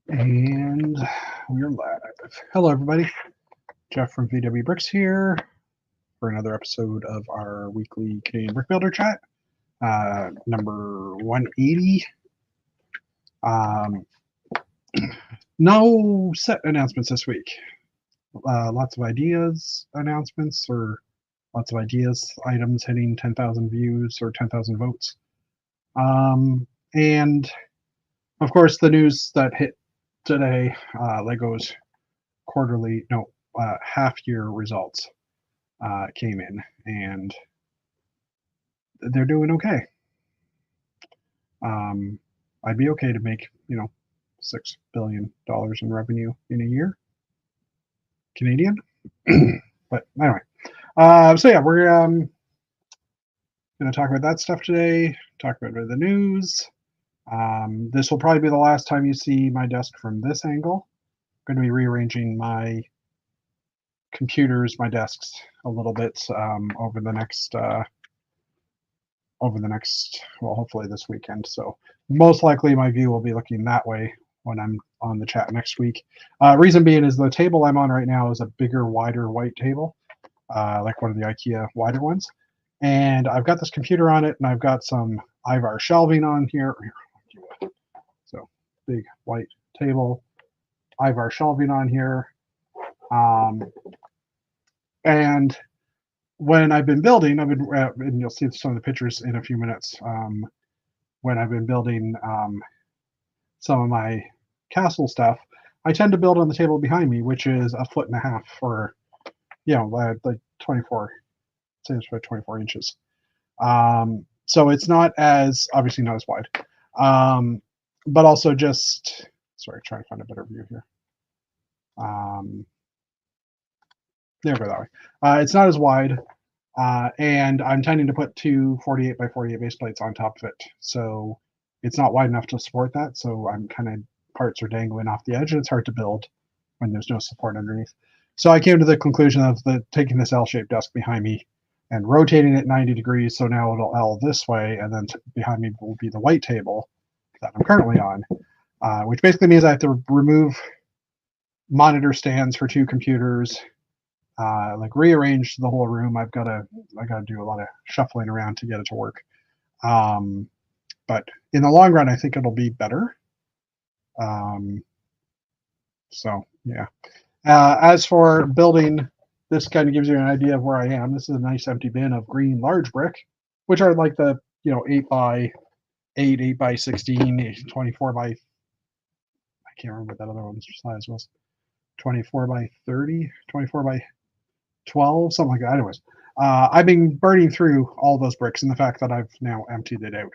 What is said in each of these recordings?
And we're live. Hello, everybody. Jeff from VW Bricks here for another episode of our weekly Canadian Brick Builder chat, number 180. No set announcements this week. Lots of ideas announcements, or lots of ideas items hitting 10,000 views or 10,000 votes. And of course, the news that hit today, Lego's half-year results came in, and they're doing okay. I'd be okay to make, $6 billion in revenue in a year, Canadian. But anyway, so yeah, we're going to talk about that stuff today, talk about the news. This will probably be the last time you see my desk from this angle. I'm going to be rearranging my computers, my desks a little bit over the next, well, hopefully this weekend. So most likely my view will be looking that way when I'm on the chat next week. Reason being is the table I'm on right now is a bigger, wider white table, like one of the IKEA wider ones. And I've got this computer on it, and I've got some Ivar shelving on here. So big white table, Ivar shelving on here. And when I've been building, and you'll see some of the pictures in a few minutes, when I've been building some of my castle stuff, I tend to build on the table behind me, which is 1.5 feet, or, like 24, say it's about 24 inches. So it's not as, obviously not as wide, but also just, sorry, trying to find a better view here. There we go, that way. It's not as wide, and I'm tending to put two 48 by 48 base plates on top of it. So it's not wide enough to support that. So I'm kind of, parts are dangling off the edge, and it's hard to build when there's no support underneath. So I came to the conclusion of taking this L-shaped desk behind me and rotating it 90 degrees. So now it'll L this way, and then behind me will be the white table that I'm currently on, which basically means I have to remove monitor stands for two computers, like rearrange the whole room. I got to do a lot of shuffling around to get it to work. But in the long run, I think it'll be better. So yeah. As for building, this kind of gives you an idea of where I am. This is a nice empty bin of green large brick, which are like the 8 by 8, 8 by 16, 24 by, I can't remember what that other one's size was, 24 by 30, 24 by 12, something like that. Anyways, I've been burning through all those bricks, and the fact that I've now emptied it out.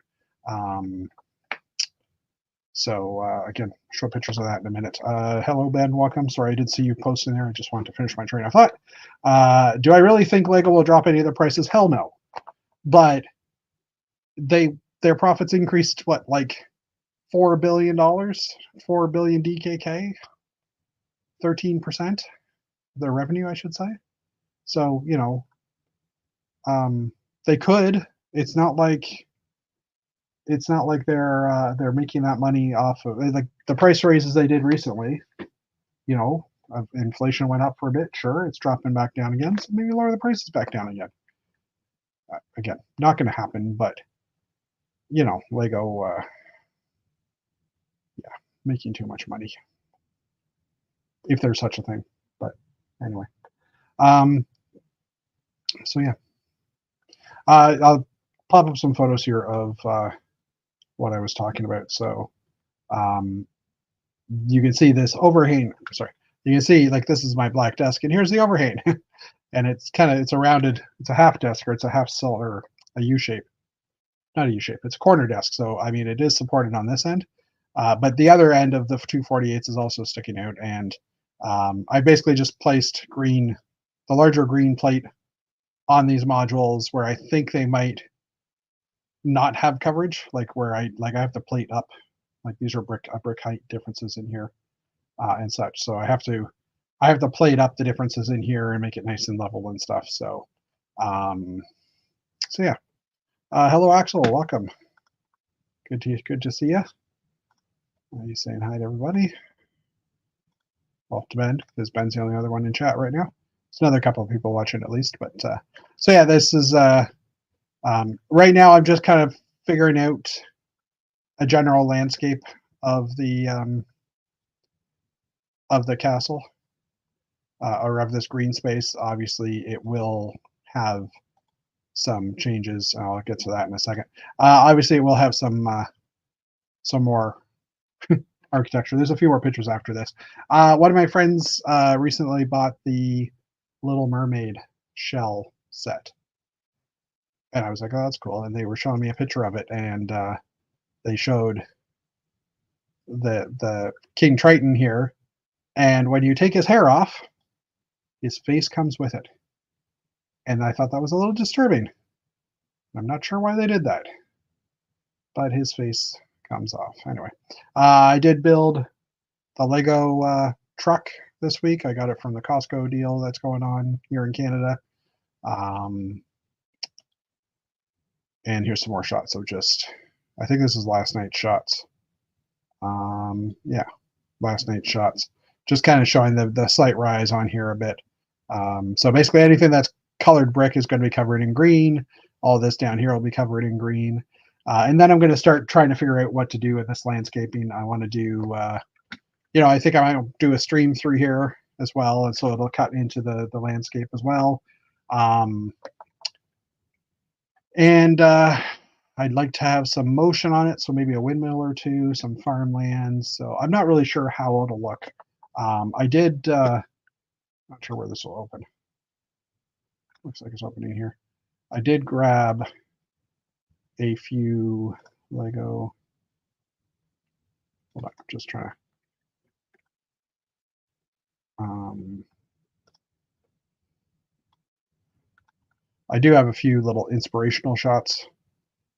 So again, show pictures of that in a minute. Hello, Ben. Welcome. Sorry, I did see you post in there. I just wanted to finish my train of thought. Do I really think Lego will drop any of their prices? Hell no. But their profits increased, what, like $4 billion? 4 billion DKK? 13% their revenue, I should say. So, they could. It's not like they're making that money off of, like, the price raises they did recently. Inflation went up for a bit. Sure, it's dropping back down again. So maybe lower the prices back down again. Again, not going to happen. But Lego, yeah, making too much money, if there's such a thing. But anyway, so yeah, I'll pop up some photos here of what I was talking about. So you can see this overhang. Sorry, you can see, like, this is my black desk, and here's the overhang. And it's a rounded, it's a half desk, or it's a half cylinder, a U shape. Not a U shape, it's a corner desk. So I mean, it is supported on this end, but the other end of the 248s is also sticking out. And I basically just placed the larger green plate on these modules where I think they might not have coverage, like where I have the plate up, like these are brick height differences in here, and such. So I have to plate up the differences in here and make it nice and level and stuff. So so yeah. Hello, Axel. Welcome. Good to see you. Are you saying hi to everybody? well, to Ben, because Ben's the only other one in chat right now. It's another couple of people watching at least, but so yeah, this is right now. I'm just kind of figuring out a general landscape of the castle or of this green space. Obviously, it will have some changes. I'll get to that in a second. Obviously, it will have some more architecture. There's a few more pictures after this. One of my friends recently bought the Little Mermaid shell set, and I was like, "Oh, that's cool." And they were showing me a picture of it, and they showed the King Triton here, and when you take his hair off, his face comes with it, and I thought that was a little disturbing. I'm not sure why they did that, but his face comes off anyway. I did build the Lego truck this week. I got it from the Costco deal that's going on here in Canada. And here's some more shots of just, I think this is last night's shots. Yeah, last night's shots. Just kind of showing the slight rise on here a bit. So basically anything that's colored brick is going to be covered in green. All this down here will be covered in green. And then I'm going to start trying to figure out what to do with this landscaping. I want to do, I think I might do a stream through here as well. And so it'll cut into the landscape as well. And I'd like to have some motion on it. So maybe a windmill or two, some farmlands. So I'm not really sure how it'll look. I did, not sure where this will open. Looks like it's opening here. I did grab a few Lego. Hold on, I'm just trying to. I do have a few little inspirational shots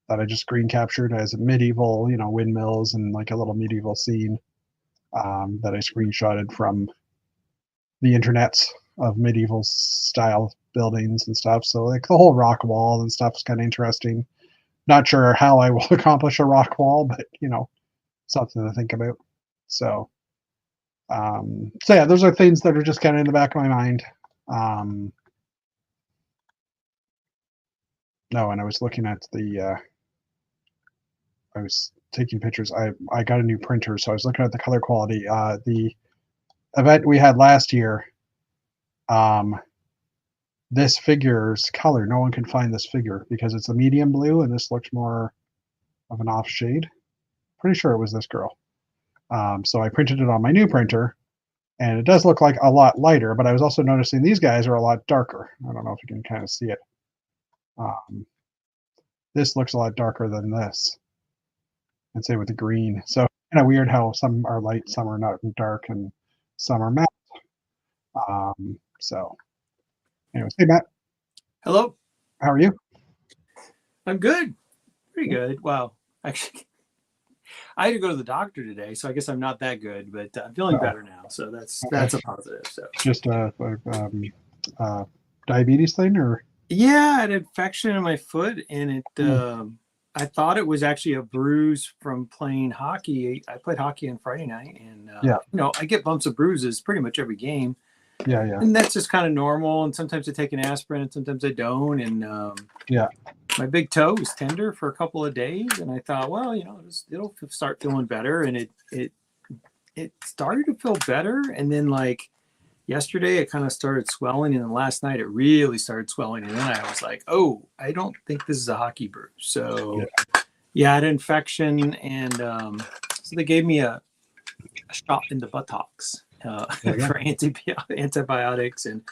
that I just screen captured as medieval, windmills and like a little medieval scene that I screenshotted from the internets of medieval style buildings and stuff. So like the whole rock wall and stuff is kind of interesting. Not sure how I will accomplish a rock wall, but something to think about. So yeah, those are things that are just kind of in the back of my mind. No, and I was looking at I was taking pictures. I got a new printer, so I was looking at the color quality. The event we had last year, this figure's color, no one can find this figure because it's a medium blue, and this looks more of an off shade. Pretty sure it was this girl. So I printed it on my new printer, and it does look like a lot lighter, but I was also noticing these guys are a lot darker. I don't know if you can kind of see it. This looks a lot darker than this, and same with the green. So kind of weird how some are light, some are not dark, and some are matte. So anyways, hey Matt. Hello. How are you? I'm good. Pretty good. Wow. Actually, I had to go to the doctor today, so I guess I'm not that good, but I'm feeling better now. So that's a positive. So just a diabetes thing, or? Yeah, I had an infection in my foot, and it. I thought it was actually a bruise from playing hockey. I played hockey on Friday night, and I get bumps of bruises pretty much every game. Yeah. And that's just kind of normal. And sometimes I take an aspirin, and sometimes I don't. And my big toe was tender for a couple of days, and I thought, well, it'll start feeling better. And it started to feel better, and then like yesterday it kind of started swelling, and then last night it really started swelling, and then I was like, oh, I don't think this is a hockey bruise. So I had an infection, and so they gave me a shot in the buttocks for antibiotics, and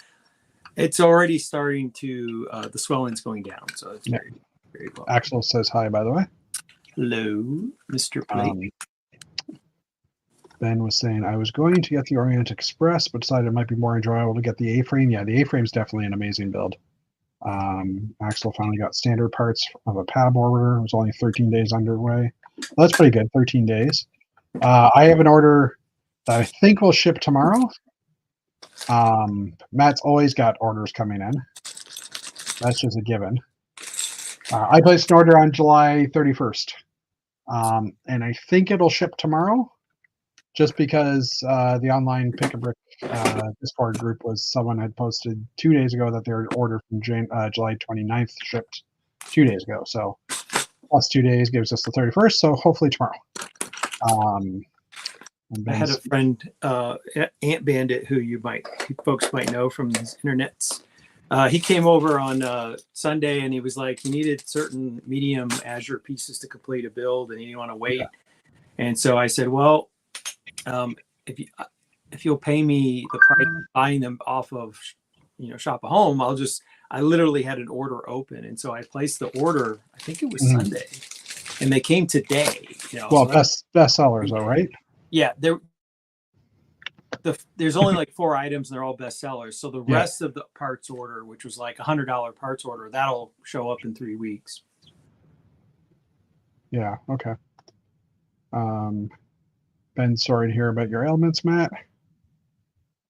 it's already starting to the swelling's going down, so it's very, very well. Axel says hi, by the way. Hello, Mr. Plate. Ben was saying, I was going to get the Orient Express, but decided it might be more enjoyable to get the A-frame. Yeah, the A-frame is definitely an amazing build. Axel finally got standard parts of a PAB order. It was only 13 days underway. Well, that's pretty good, 13 days. I have an order that I think will ship tomorrow. Matt's always got orders coming in. That's just a given. I placed an order on July 31st. And I think it'll ship tomorrow. just because the online Pick a Brick Discord group someone had posted 2 days ago that their order from July 29th shipped 2 days ago. So plus 2 days gives us the 31st. So hopefully tomorrow. I had a friend, Ant Bandit, who folks might know from his internets. He came over on Sunday and he was like, he needed certain medium Azure pieces to complete a build and he didn't want to wait. Yeah. And so I said, well, if you'll pay me the price of buying them off of, Shop a Home, I literally had an order open. And so I placed the order, I think it was Sunday, and they came today. Well, so best sellers though, right? Yeah. There's only like 4 items and they're all best sellers. So the rest of the parts order, which was like $100 parts order, that'll show up in 3 weeks. Yeah. Okay. Ben, sorry to hear about your ailments, Matt.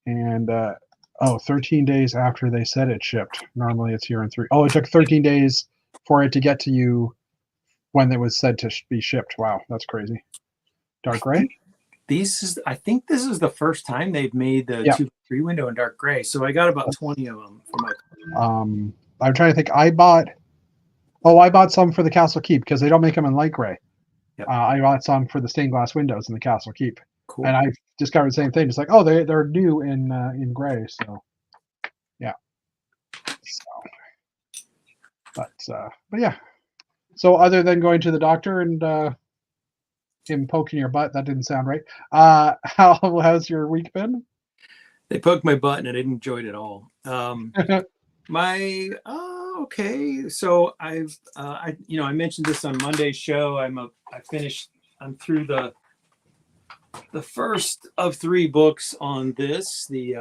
And 13 days after they said it shipped. Normally it's here in 3. Oh, it took 13 days for it to get to you when it was said to be shipped. Wow, that's crazy. Dark gray? I think this is the first time they've made the 2x3 window in dark gray. So I got about 20 of them for my. I'm trying to think. I bought some for the Castle Keep because they don't make them in light gray. Yep. I bought some for the stained glass windows in the Castle Keep. Cool. And I discovered the same thing. It's like, oh, they're new in gray. So, yeah. But yeah. So other than going to the doctor and him poking your butt, that didn't sound right. How's your week been? They poked my butt and I didn't enjoy it at all. Okay. So I mentioned this on Monday's show. I'm through the first of 3 books on this. The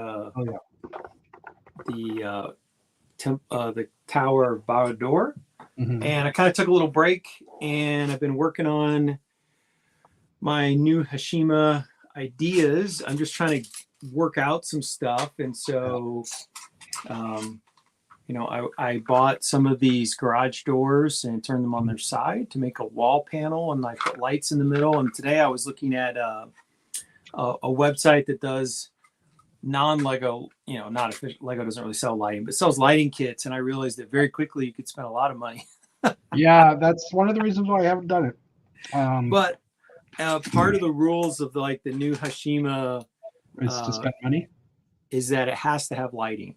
Tower of Barad-dûr. And I kind of took a little break and I've been working on my new Hashima ideas. I'm just trying to work out some stuff. And so, I bought some of these garage doors and turned them on their side to make a wall panel, and I put lights in the middle. And today I was looking at a website that does non-Lego, not official. Lego doesn't really sell lighting, but sells lighting kits. And I realized that very quickly you could spend a lot of money. Yeah, that's one of the reasons why I haven't done it. But part of the rules of the new Hashima is to spend money, is that it has to have lighting.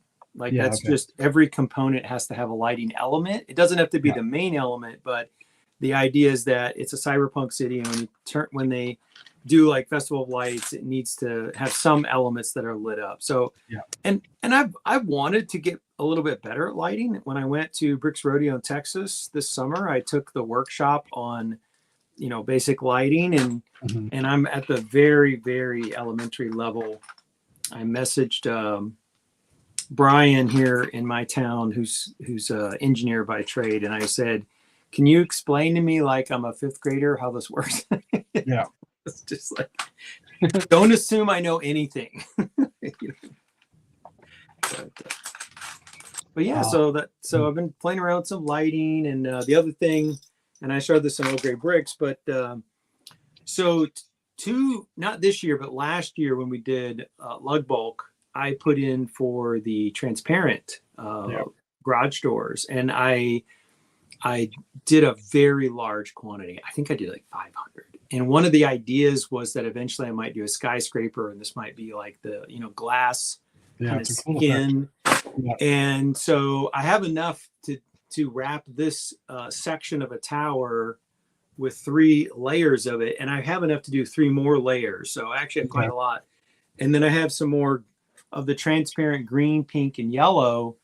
Just every component has to have a lighting element. It doesn't have to be the main element, but the idea is that it's a cyberpunk city, and when they do like Festival of Lights, it needs to have some elements that are lit up. So, and I've wanted to get a little bit better at lighting. When I went to Bricks Rodeo in Texas this summer, I took the workshop on, basic lighting, and I'm at the very, very elementary level. I messaged Brian here in my town, who's an engineer by trade, and I said, "Can you explain to me, like I'm a 5th grader, how this works?" Yeah. It's just like, don't assume I know anything. But yeah, so I've been playing around with some lighting, and the other thing, and I showed this on Old Gray Bricks, but not this year, but last year when we did Lug Bulk, I put in for the transparent garage doors, and I did a very large quantity. I think I did like 500. And one of the ideas was that eventually I might do a skyscraper, and this might be like the, glass kind of skin. Cool. And so I have enough to wrap this section of a tower with 3 layers of it. And I have enough to do 3 more layers. So I actually have quite a lot. And then I have some more of the transparent green, pink, and yellow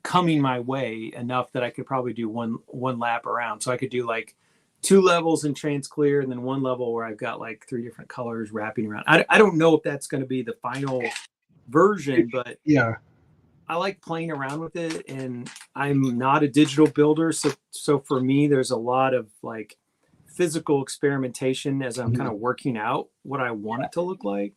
coming my way, enough that I could probably do one lap around. So I could do like 2 levels in trans clear, and then 1 level where I've got like 3 different colors wrapping around. I don't know if that's going to be the final version, but I like playing around with it, and I'm not a digital builder. So for me, there's a lot of like physical experimentation as I'm kind of working out what I want it to look like.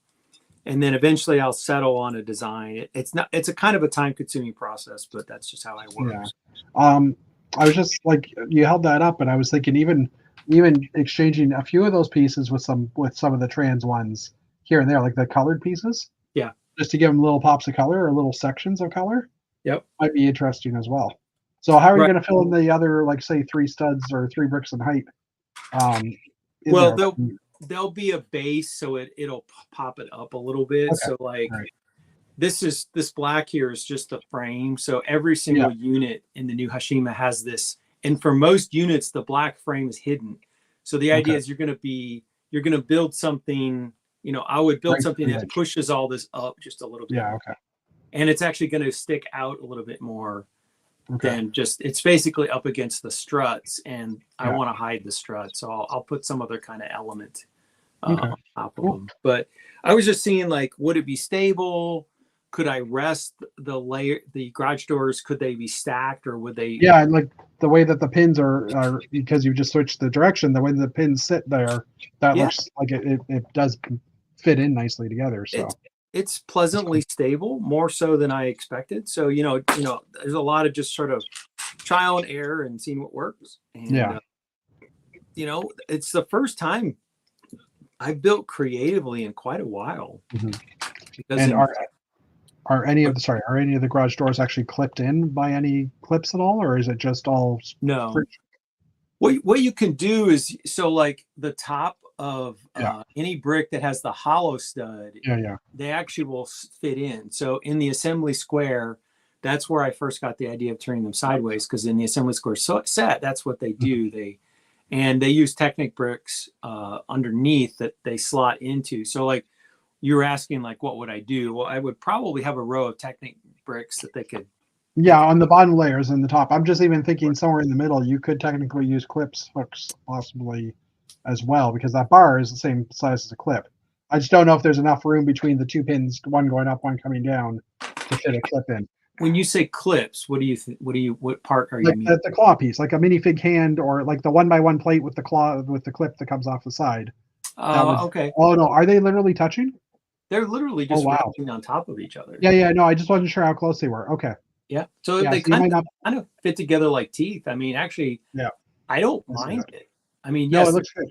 And then eventually I'll settle on a design. It's a kind of a time consuming process, but that's just how I work. Yeah. I was just like, you held that up, and I was thinking, even even exchanging a few of those pieces with some of the trans ones here and there, like the colored pieces. Yeah. Just to give them little pops of color or little sections of color. Yep. Might be interesting as well. So how are you Right. going to fill in the other, like say 3 studs or 3 bricks in height? Well, there'll be a base, so it'll pop it up a little bit. Okay. So like Right. this black here is just the frame. So every single unit in the new Hashima has this, and for most units, the black frame is hidden. So the idea is you're going to build something. You know, I would build something that pushes all this up just a little bit. Yeah. Okay. And it's actually going to stick out a little bit more than just, it's basically up against the struts, and I want to hide the struts. So I'll put some other kind of element on top of them. But I was just seeing, like, would it be stable? Could I rest the garage doors? Could they be stacked, or would they? Yeah, and like the way that the pins are because you just switched the direction, the way the pins sit there, that looks like it does fit in nicely together. So it's pleasantly stable, more so than I expected. So you know, there's a lot of just sort of trial and error and seeing what works. And you know, it's the first time I've built creatively in quite a while. And are any of the garage doors actually clipped in by any clips at all, or is it just all? No. What you can do is, so like the top of any brick that has the hollow stud, they actually will fit in. So in the assembly square, that's where I first got the idea of turning them sideways, because in the assembly square set, that's what they do. They use Technic bricks underneath that they slot into. So like you're asking, like, what would I do? Well, I would probably have a row of Technic bricks that they could. Yeah, on the bottom layers and the top. I'm just even thinking somewhere in the middle, you could technically use hooks possibly as well, because that bar is the same size as a clip. I just don't know if there's enough room between the 2 pins, one going up, one coming down, to fit a clip in. When you say clips, what part are you meaning? Like the claw piece, like a minifig hand, or like the 1x1 plate with the claw, with the clip that comes off the side. Okay. Oh no, are they literally touching? They're literally just resting on top of each other. Yeah, no, I just wasn't sure how close they were. Okay. Yeah, so they kind of fit together like teeth. I mean, actually, I don't mind it. I mean, yes, it looks good.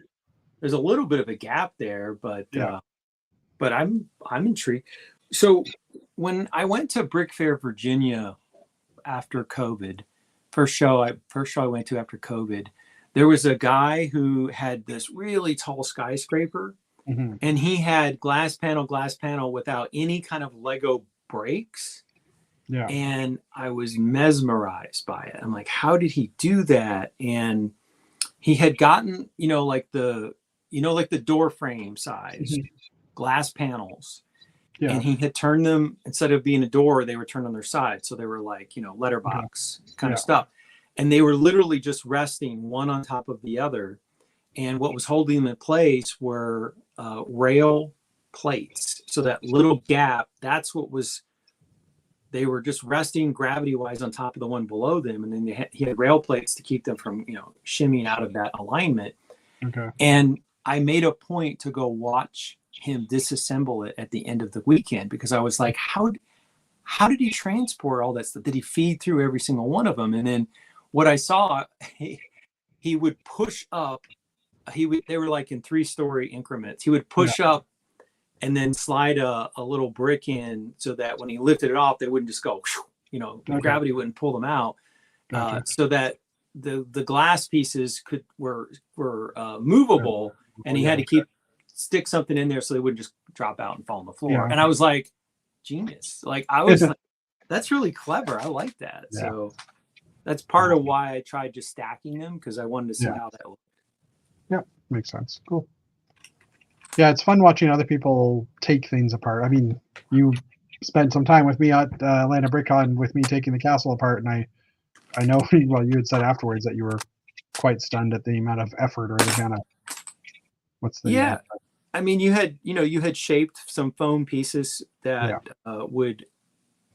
There's a little bit of a gap there, but I'm intrigued. So when I went to Brick Fair, Virginia after COVID, first show I went to after COVID, there was a guy who had this really tall skyscraper, and he had glass panel without any kind of Lego breaks. Yeah. And I was mesmerized by it. I'm like, how did he do that? And he had gotten, like the door frame size glass panels. Yeah. And he had turned them, instead of being a door, they were turned on their side. So they were like, letterbox kind of stuff. And they were literally just resting one on top of the other. And what was holding them in place were rail plates. So that little gap, that's what was, they were just resting gravity-wise on top of the one below them. And then he had rail plates to keep them from, shimmying out of that alignment. Okay. And I made a point to go watch him disassemble it at the end of the weekend, because I was like, how did he transport all that stuff? Did he feed through every single one of them? And then what I saw, he would push up. They were like in 3-story increments. He would push up and then slide a little brick in, so that when he lifted it off, they wouldn't just go, gravity wouldn't pull them out. So that the glass pieces were movable, and he had to stick something in there so they wouldn't just drop out and fall on the floor. Yeah. And I was like, genius. Like, I was like, that's really clever. I like that. Yeah. So that's part of why I tried just stacking them, because I wanted to see how that looked. Yeah, makes sense. Cool. Yeah, it's fun watching other people take things apart. I mean, you spent some time with me at Atlanta BrickCon with me taking the castle apart, and I know, well, you had said afterwards that you were quite stunned at the amount of effort, or the kind of I mean, you had shaped some foam pieces that would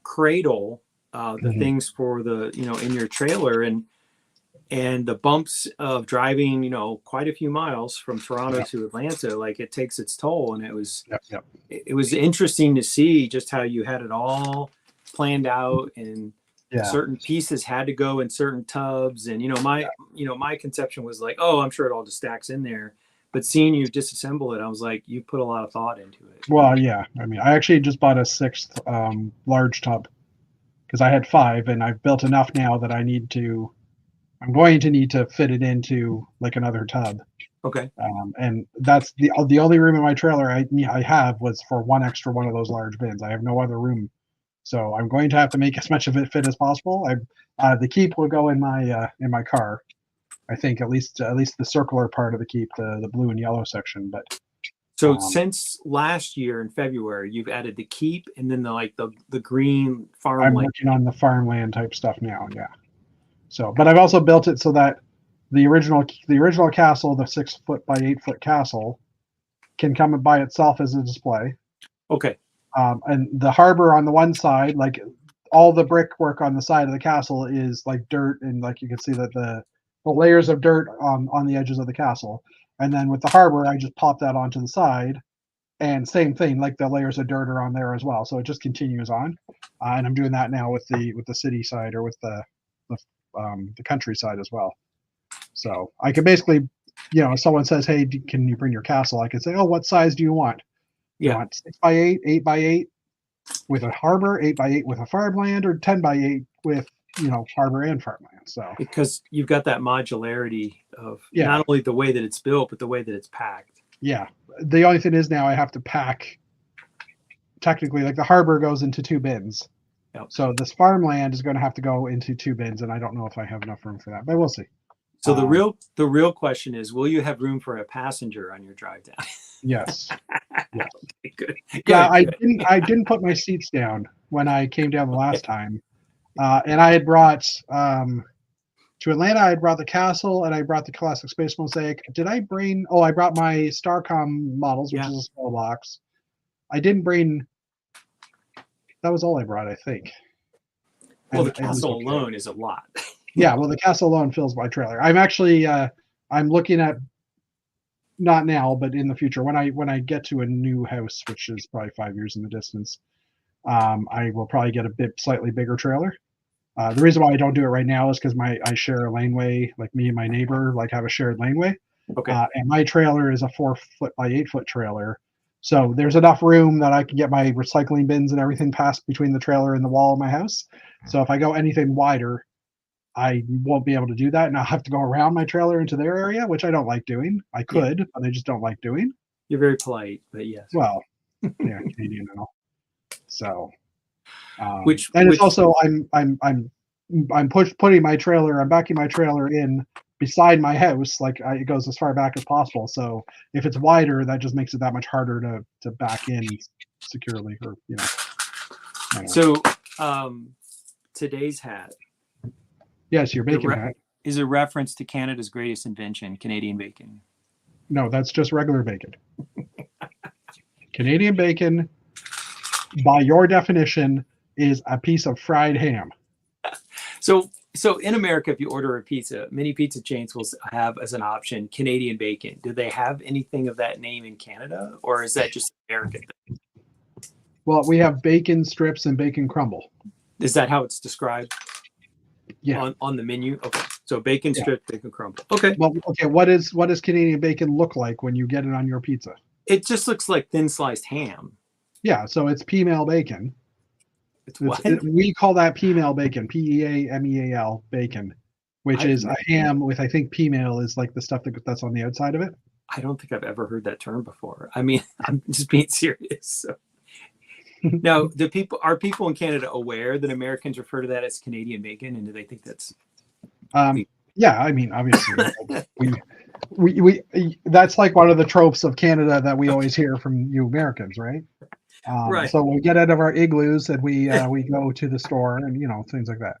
cradle the things for the in your trailer, and the bumps of driving quite a few miles from Toronto to Atlanta, like, it takes its toll. And it was it was interesting to see just how you had it all planned out, and certain pieces had to go in certain tubs, and my conception was like, oh, I'm sure it all just stacks in there. But seeing you disassemble it, I was like, you put a lot of thought into it. Well, yeah. I mean, I actually just bought a 6th large tub because I had 5, and I've built enough now that I'm going to need to fit it into like another tub. Okay. And that's the only room in my trailer I have was for one extra one of those large bins. I have no other room, so I'm going to have to make as much of it fit as possible. The keep will go in my car. I think at least the circular part of the keep, the blue and yellow section. But so since last year in February, you've added the keep and then the green farmland. I'm working on the farmland type stuff now. Yeah. So, but I've also built it so that the original castle, the 6 foot by 8 foot castle, can come by itself as a display. Okay. And the harbor on the one side, like all the brickwork on the side of the castle is like dirt, and like you can see that the layers of dirt on the edges of the castle. And then with the harbor, I just pop that onto the side, and same thing, like the layers of dirt are on there as well. So it just continues on, and I'm doing that now with the city side, or with the countryside as well. So I can basically, if someone says, "Hey, can you bring your castle?" I can say, "Oh, what size do you want? Yeah. You want 6 by 8, 8 by 8 with a harbor, 8 by 8 with a farmland, or 10 by 8 with harbor and farmland?" So because you've got that modularity of not only the way that it's built, but the way that it's packed. Yeah. The only thing is now I have to pack. Technically, like the harbor goes into 2 bins. Yep. So this farmland is going to have to go into 2 bins, and I don't know if I have enough room for that, but we'll see. So the real question is, will you have room for a passenger on your drive down? Yes. Yes. Okay, good. Yeah, I didn't put my seats down when I came down the last time, and I had brought to Atlanta. I had brought the castle, and I brought the classic space mosaic. Did I bring? Oh, I brought my Starcom models, which is a small box. I didn't bring. That was all I brought, I think. Well, the castle alone is a lot. Yeah, well, the castle alone fills my trailer. I'm actually I'm looking at, not now, but in the future, when I get to a new house, which is probably 5 years in the distance, I will probably get a slightly bigger trailer. The reason why I don't do it right now is because I share a laneway, like me and my neighbor have a shared laneway. Okay. And my trailer is a 4 foot by 8 foot trailer. So there's enough room that I can get my recycling bins and everything passed between the trailer and the wall of my house. So if I go anything wider, I won't be able to do that, and I'll have to go around my trailer into their area, which I don't like doing. I could, but I just don't like doing. You're very polite, but yes. Well, yeah, Canadian and all. So, it's also I'm putting my trailer. I'm backing my trailer in beside my house, it goes as far back as possible. So if it's wider, that just makes it that much harder to back in securely, or So today's hat. Yes, your bacon hat is a reference to Canada's greatest invention, Canadian bacon. No, that's just regular bacon. Canadian bacon, by your definition, is a piece of fried ham. So in America, if you order a pizza, many pizza chains will have as an option Canadian bacon. Do they have anything of that name in Canada, or is that just American thing? Well, we have bacon strips and bacon crumble. Is that how it's described? Yeah. On the menu. Okay. So bacon strip, bacon crumble. Okay. Well, okay. What does Canadian bacon look like when you get it on your pizza? It just looks like thin sliced ham. Yeah. So it's P-mail bacon. It's what? We call that P-mail bacon, P-E-A-M-E-A-L bacon, which is a ham with, I think, P-mail is like the stuff that's on the outside of it. I don't think I've ever heard that term before. I mean, I'm just being serious. So. Now, are people in Canada aware that Americans refer to that as Canadian bacon, and do they think that's? Yeah, I mean, obviously, we that's like one of the tropes of Canada that we always hear from you Americans, right? Right. So we get out of our igloos and we go to the store and things like that.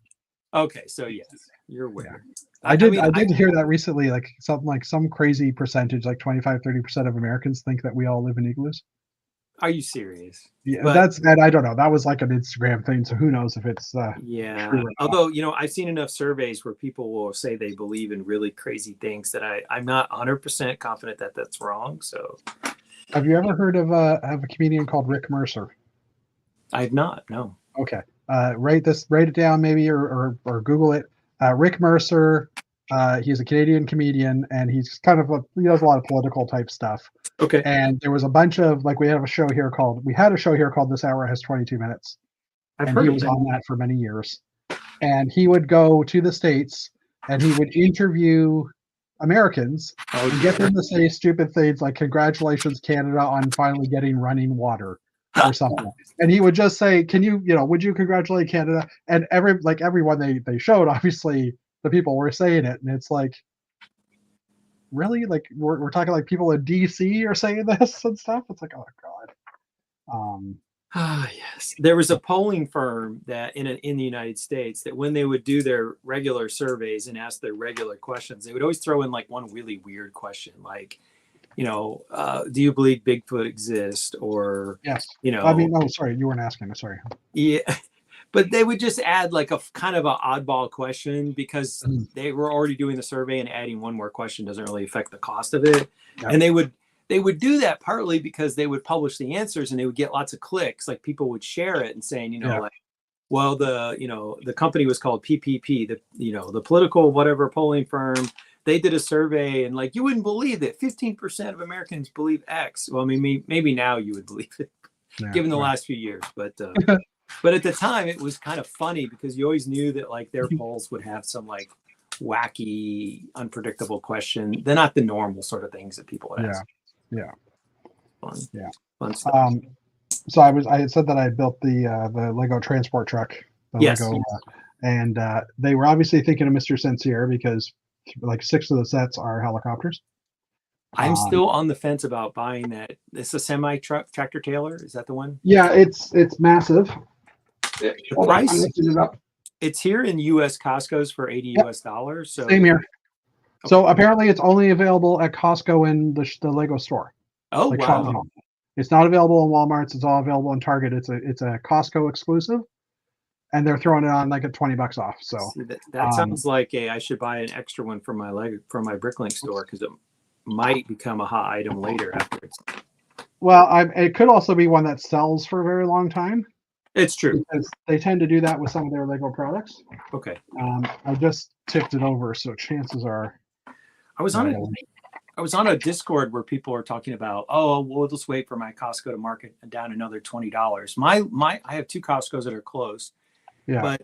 Okay, so yes, you're aware. Yeah. I did hear that recently, like some crazy percentage, like 25-30% of Americans think that we all live in igloos. Are you serious? Yeah, that I don't know. That was like an Instagram thing, so who knows if it's true. Although I've seen enough surveys where people will say they believe in really crazy things that I'm not 100% confident that that's wrong. So, have you ever heard of a comedian called Rick Mercer? I have not. No. Okay, write it down maybe, or Google it. Rick Mercer. He's a Canadian comedian, and he's kind of he does a lot of political type stuff. Okay. And there was a bunch of we had a show here called This Hour Has 22 Minutes. And he was on that for many years. And he would go to the States and he would interview Americans and get them to say stupid things like, "Congratulations, Canada, on finally getting running water," or something. And he would just say, would you congratulate Canada? And everyone they showed, obviously the people were saying it. And it's like, really? Like we're talking like people in DC are saying this and stuff. It's like, oh God. Yes. There was a polling firm that in the United States that when they would do their regular surveys and ask their regular questions, they would always throw in like one really weird question, like, do you believe Bigfoot exists? Or, yes. I mean, oh, sorry, you weren't asking. I'm sorry. Yeah. But they would just add like a kind of an oddball question because they were already doing the survey, and adding one more question doesn't really affect the cost of it. Yeah. And they would do that partly because they would publish the answers and they would get lots of clicks. Like people would share it and saying, like, well, the company was called PPP, the political whatever polling firm. They did a survey and like, you wouldn't believe it. 15% of Americans believe X. Well, I mean, maybe now you would believe it, given the last few years, but at the time it was kind of funny because you always knew that like their polls would have some like wacky, unpredictable question. They're not the normal sort of things that people would ask. Yeah. Fun stuff. So I had said that I built the Lego transport truck. Lego, and they were obviously thinking of Mr. Sincere because like 6 of the sets are helicopters. I'm still on the fence about buying that. It's a semi tractor trailer. Is that the one? Yeah, it's massive. The price. It's here in U.S. Costco's for $80 US. So same here. Okay. So apparently it's only available at Costco and the Lego store. Oh, like wow. It's not available in Walmart's. It's all available in Target. It's a Costco exclusive, and they're throwing it on like at $20 off. So see, that sounds like I should buy an extra one from my Bricklink store because it might become a hot item later afterwards. Well, it could also be one that sells for a very long time. It's true. Because they tend to do that with some of their Lego products. Okay. I just tipped it over, so chances are. I was on a Discord where people are talking about, we'll just wait for my Costco to mark it down another $20. I have 2 Costco's that are close. Yeah. But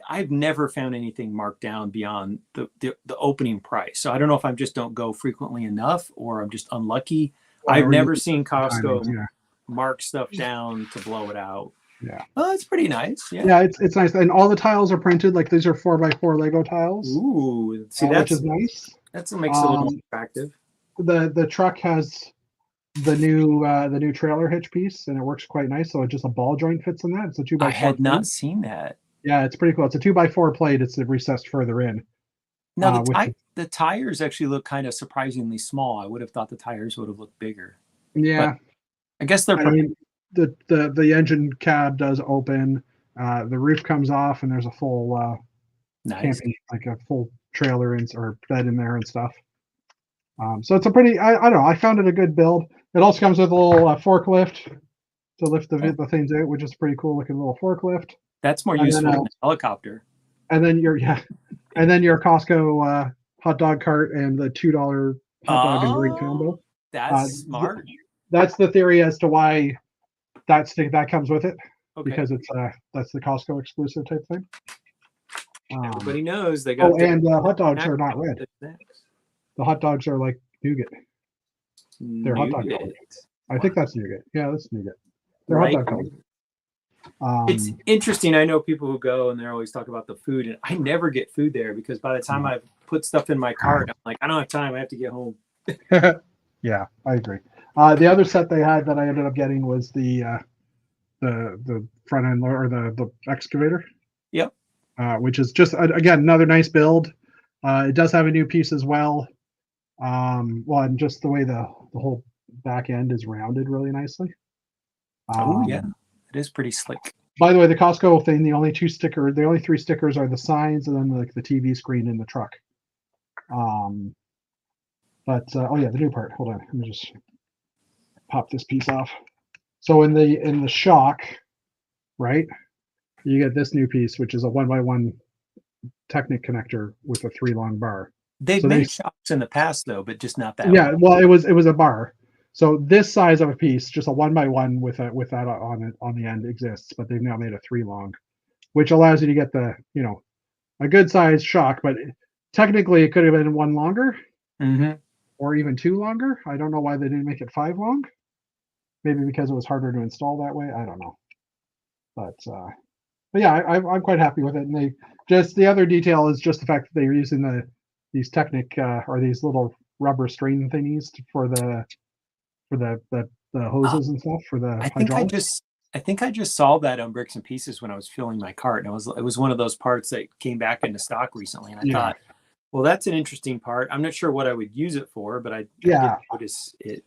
I've never found anything marked down beyond the opening price. So I don't know if I just don't go frequently enough or I'm just unlucky. I've never seen Costco mark stuff down to blow it out. Yeah. Oh, it's pretty nice. Yeah. Yeah, it's nice. And all the tiles are printed. Like these are 4x4 Lego tiles. Ooh, see, which is nice. That makes it a little attractive. The truck has the new trailer hitch piece, and it works quite nice. So just a ball joint fits in that. It's a 2x4. I had not seen that. Yeah, it's pretty cool. It's a 2x4 plate. It's recessed further in. No, the tires actually look kind of surprisingly small. I would have thought the tires would have looked bigger. Yeah, but I guess they're. The engine cab does open. The roof comes off, and there's a full camping, like a full trailer or bed in there and stuff. So it's a pretty. I don't know. I found it a good build. It also comes with a little forklift to lift the things out, which is a pretty cool looking little forklift. That's more useful than a helicopter. And then your Costco hot dog cart and the $2 hot dog and drink combo. That's smart. That's the theory as to why that comes with it, because it's that's the Costco exclusive type thing. Everybody knows they got. And hot dogs are not red. The hot dogs are like nougat. They're hot dog colored. I think that's nougat. Yeah, that's nougat. They're hot dog colored. It's interesting. I know people who go and they're always talking about the food, and I never get food there because by the time I put stuff in my cart, I'm like, I don't have time. I have to get home. Yeah, I agree. The other set they had that I ended up getting was the front end or the excavator. Yep. Which is just again another nice build. It does have a new piece as well. And just the way the whole back end is rounded really nicely. Yeah, it is pretty slick. By the way, the Costco thing, the only 3 stickers are the signs and then like the TV screen in the truck. The new part. Hold on, let me just pop this piece off. So in the shock, right? you get this new piece, which is a 1x1 Technic connector with a 3 long bar. They've made shocks in the past though, but just not that. Yeah, well, it was a bar. So this size of a piece, just a 1x1 with that on it on the end exists, but they've now made a 3 long, which allows you to get the a good size shock. But technically, it could have been 1 longer, or even 2 longer. I don't know why they didn't make it 5 long. Maybe because it was harder to install that way. I don't know. But yeah, I'm quite happy with it. And the other detail is just the fact that they're using these Technic or these little rubber strain thingies for the hoses and stuff for the hydraulics. I think I just saw that on Bricks and Pieces when I was filling my cart, and it was one of those parts that came back into stock recently, and I thought, well, that's an interesting part. I'm not sure what I would use it for, but I did notice it.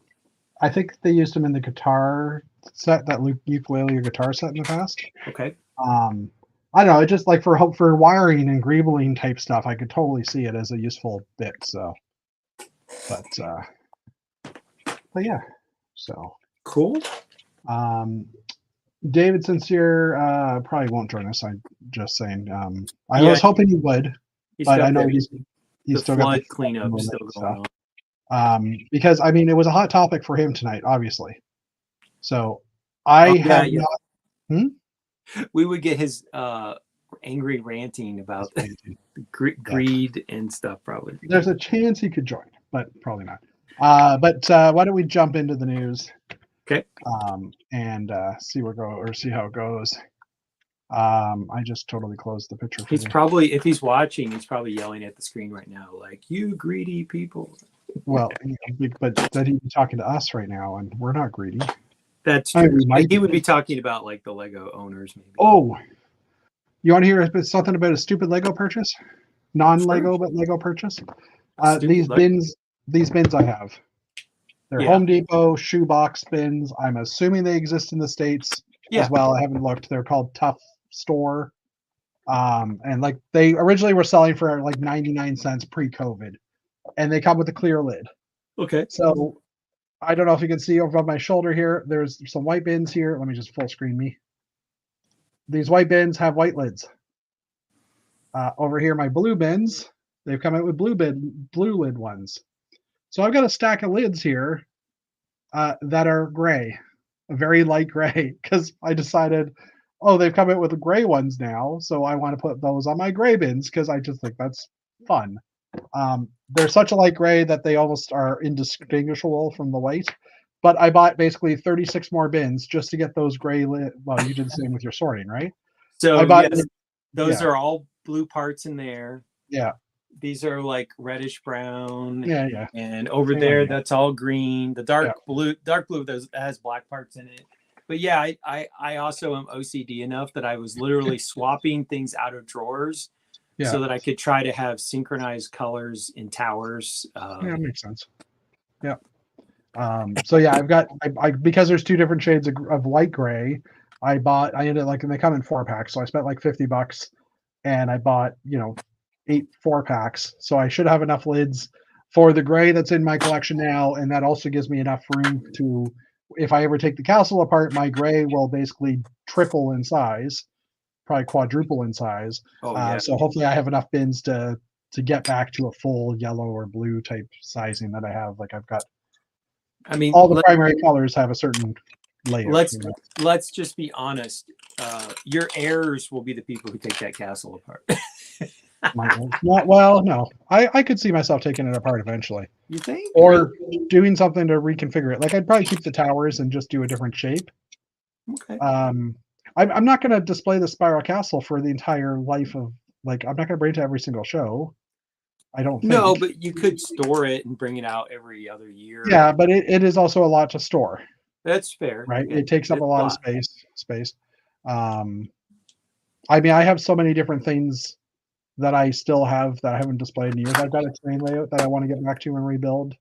I think they used them in the guitar set, that ukulele or guitar set in the past. Okay. I don't know, just like for wiring and greebling type stuff, I could totally see it as a useful bit. So, but yeah, so cool. David Sincere probably won't join us. I'm just saying. I was hoping he would, but I know he's still got the cleanup still going on. Because I mean, it was a hot topic for him tonight, obviously. So we would get his angry ranting about greed and stuff. Probably there's a chance he could join, but probably not. But why don't we jump into the news? Okay. And see how it goes. I just totally closed the picture. He's probably, if he's watching, he's probably yelling at the screen right now, like, "You greedy people." Well, but that he'd be talking to us right now, and we're not greedy. That's true. He would be talking about like the Lego owners, maybe. Oh, you want to hear something about a stupid Lego purchase? Non-Lego, but Lego purchase. These bins I have. They're Home Depot shoebox bins. I'm assuming they exist in the States as well. I haven't looked. They're called Tough Store. And like they originally were selling for like 99 cents pre-COVID. And they come with a clear lid. Okay. So I don't know if you can see over my shoulder here. There's some white bins here. Let me just full screen me. These white bins have white lids. Over here, my blue bins, they've come out with blue lid ones. So I've got a stack of lids here that are gray, a very light gray, because I decided, they've come out with the gray ones now, so I want to put those on my gray bins because I just think that's fun. They're such a light gray that they almost are indistinguishable from the white. But I bought basically 36 more bins just to get those gray lid. Well, you did the same with your sorting, right? So I bought those are all blue parts in there. Yeah. These are like reddish brown. Yeah. And over there, that's all green. The dark blue has black parts in it. But yeah, I also am OCD enough that I was literally swapping things out of drawers so that I could try to have synchronized colors in towers. That makes sense. Yeah. So yeah, I've got because there's two different shades of light gray. I ended like, and they come in 4-packs, so I spent like $50, and I bought 8 4-packs. So I should have enough lids for the gray that's in my collection now, and that also gives me enough room to, if I ever take the castle apart, my gray will basically triple in size, probably quadruple in size. So hopefully I have enough bins to get back to a full yellow or blue type sizing that I have. Like I've got. I mean, all the primary colors have a certain layer. Let's just be honest. Your heirs will be the people who take that castle apart. Well, no. I could see myself taking it apart eventually. You think? Or doing something to reconfigure it. Like I'd probably keep the towers and just do a different shape. Okay. I'm not going to display the Spiral Castle for the entire life of, like, I'm not going to bring it to every single show. I don't think. No, but you could store it and bring it out every other year. Yeah, but it is also a lot to store. That's fair. Right? It takes up a lot of space. I mean, I have so many different things that I still have that I haven't displayed in years. I've got a terrain layout that I want to get back to and rebuild.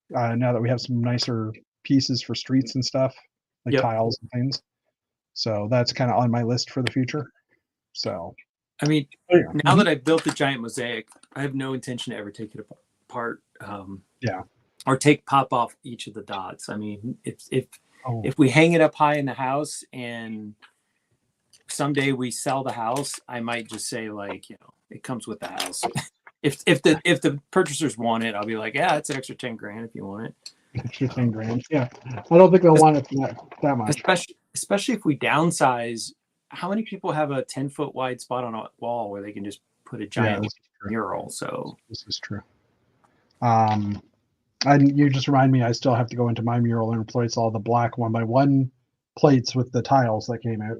Now that we have some nicer pieces for streets and stuff, like tiles and things. So that's kind of on my list for the future. So, I mean, now that I've built the giant mosaic, I have no intention to ever take it apart. Or pop off each of the dots. I mean, if we hang it up high in the house and someday we sell the house, I might just say like, it comes with the house. if the purchasers want it, I'll be like, yeah, it's an extra 10 grand if you want it. Extra 10 grand. Yeah. I don't think they'll want it for that much. Especially if we downsize. How many people have a 10-foot wide spot on a wall where they can just put a giant mural? So this is true. And you just remind me, I still have to go into my mural and replace all the black 1x1 plates with the tiles that came out.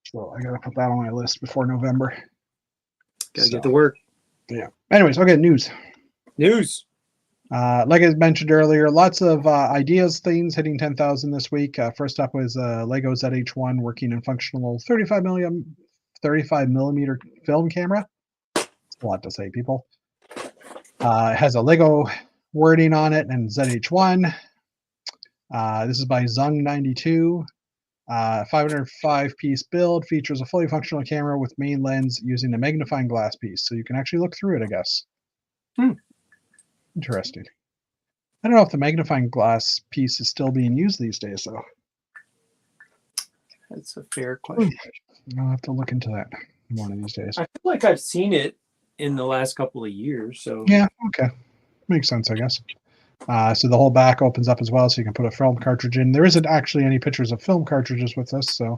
So I gotta put that on my list before November. Gotta get to work. Yeah. Anyways, okay, news. Like I mentioned earlier, lots of ideas, things hitting 10,000 this week. First up was Lego ZH1 working in functional 35 millimeter film camera. It's a lot to say, people. It has a Lego wording on it and ZH1. This is by Zung92. 505 piece build, features a fully functional camera with main lens using a magnifying glass piece, so you can actually look through it, I guess. Interesting. I don't know if the magnifying glass piece is still being used these days, though. That's a fair question. I'll have to look into that one of these days. I feel like I've seen it in the last couple of years. So yeah, okay. Makes sense, I guess. So the whole back opens up as well, so you can put a film cartridge in. There isn't actually any pictures of film cartridges with this, so.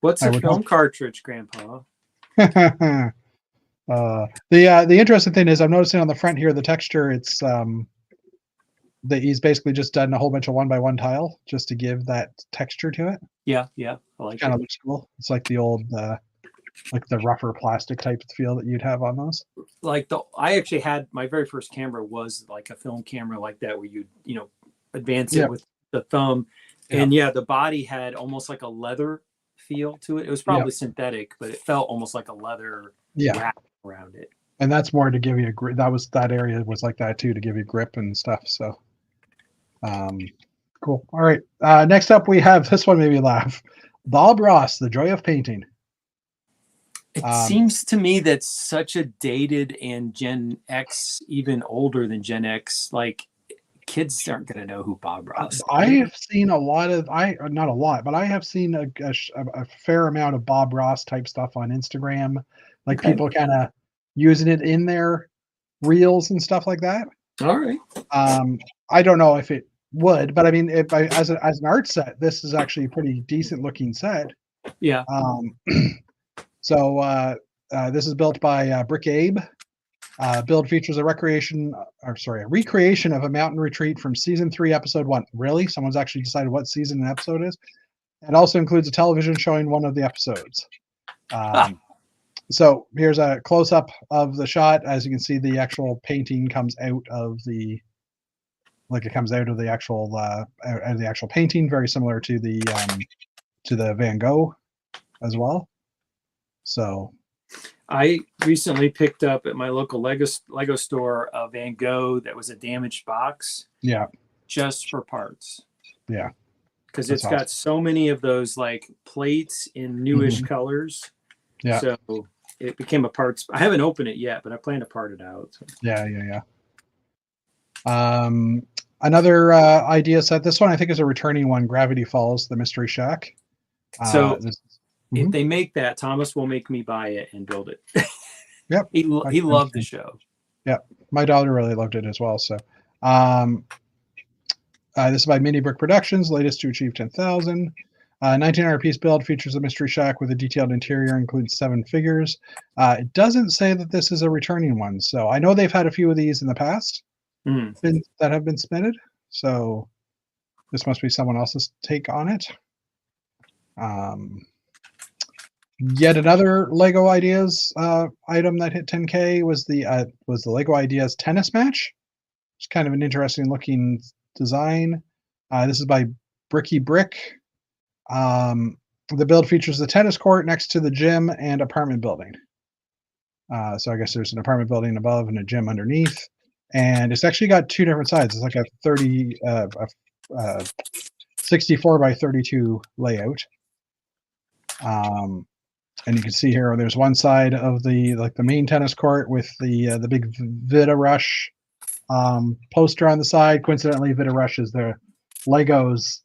What's a film cartridge, Grandpa? The interesting thing is I'm noticing on the front here, the texture, it's that he's basically just done a whole bunch of 1x1 tile just to give that texture to it. Yeah, I like it. Kind of looks cool. It's like the old like the rougher plastic type feel that you'd have on those. I actually had my very first camera was like a film camera like that where you advance it with the thumb. And the body had almost like a leather feel to it. It was probably synthetic, but it felt almost like a leather wrap around it. And that's more to give you a grip. That area was like that too, to give you grip and stuff. So cool. All right. Next up we have, this one made me laugh. Bob Ross, The Joy of Painting. It seems to me that's such a dated, and Gen X, even older than Gen X, like kids aren't going to know who Bob Ross is. I have seen a lot of, not a lot, but I have seen a fair amount of Bob Ross type stuff on Instagram. Like people kind of using it in their reels and stuff like that. All right. I don't know if it would, but I mean, as an art set, this is actually a pretty decent looking set. Yeah. So this is built by Brick Abe. Build features a recreation of a mountain retreat from season 3, episode 1. Really? Someone's actually decided what season an episode is. It also includes a television showing one of the episodes. So here's a close-up of the shot. As you can see, the actual painting comes out of the, actual painting, very similar to the Van Gogh as well. So I recently picked up at my local Lego store a Van Gogh that was a damaged box. Yeah. Just for parts. Yeah. Because it's got so many of those like plates in newish colors. Yeah. So it became a parts. I haven't opened it yet, but I plan to part it out. So. Yeah. Another idea set. This one I think is a returning one. Gravity Falls, the Mystery Shack. So if they make that, Thomas will make me buy it and build it. Yep. he loved the show. Yeah, my daughter really loved it as well. So this is by Mini Brick Productions, latest to achieve 10,000. 1900 piece build, features a mystery shack with a detailed interior, includes 7 figures. It doesn't say that this is a returning one, so I know they've had a few of these in the past that have been submitted. So this must be someone else's take on it. Yet another Lego Ideas item that hit 10K was the Lego Ideas tennis match. It's kind of an interesting looking design. This is by Bricky Brick. The build features the tennis court next to the gym and apartment building. So I guess there's an apartment building above and a gym underneath. And it's actually got 2 different sides. It's like a 64 by 32 layout. And you can see here, there's one side of the main tennis court with the big Vita Rush poster on the side. Coincidentally, Vita Rush is the Lego's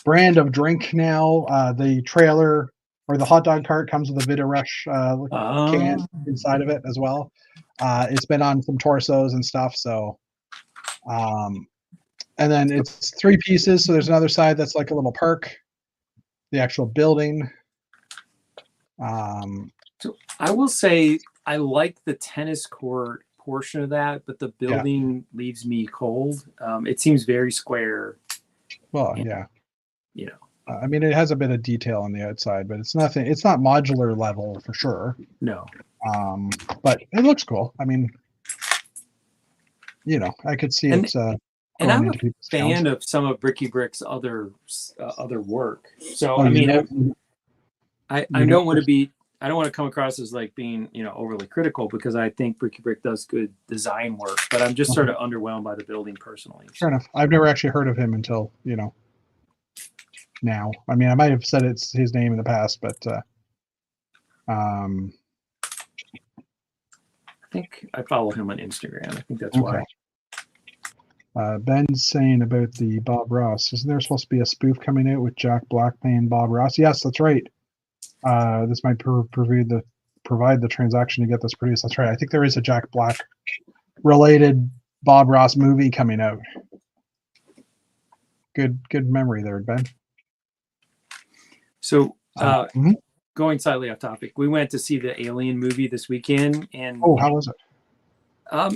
brand of drink now. The trailer or the hot dog cart comes with a Vita Rush can Oh, inside of it as well. It's been on some torsos and stuff. So, and then it's 3 pieces. So there's another side that's like a little park, the actual building. so I will say I like the tennis court portion of that, but the building leaves me cold. It seems very square. Well, and, yeah. You know, I mean, it has a bit of detail on the outside, but it's nothing. It's not modular level for sure. no. But it looks cool. I mean, you know, I could see And it and going I'm a into people's fan towns. of some of Bricky Brick's other work. So Oh, I you mean, know, I you know, don't want to be I don't want to come across as like being, you know, overly critical, because I think Bricky Brick does good design work, but I'm just sort of underwhelmed by the building personally. fair enough. I've never actually heard of him until, you know, now. I mean, I might have said it's his name in the past, but I think I follow him on Instagram. I think that's okay. why. Ben's saying about the Bob Ross. Isn't there supposed to be a spoof coming out with Jack Black playing Bob Ross? Yes, that's right. This might provide the transaction to get this produced. That's right. I think there is a Jack Black related Bob Ross movie coming out. Good memory there, Ben. So going slightly off topic, we went to see the Alien movie this weekend, and how was it?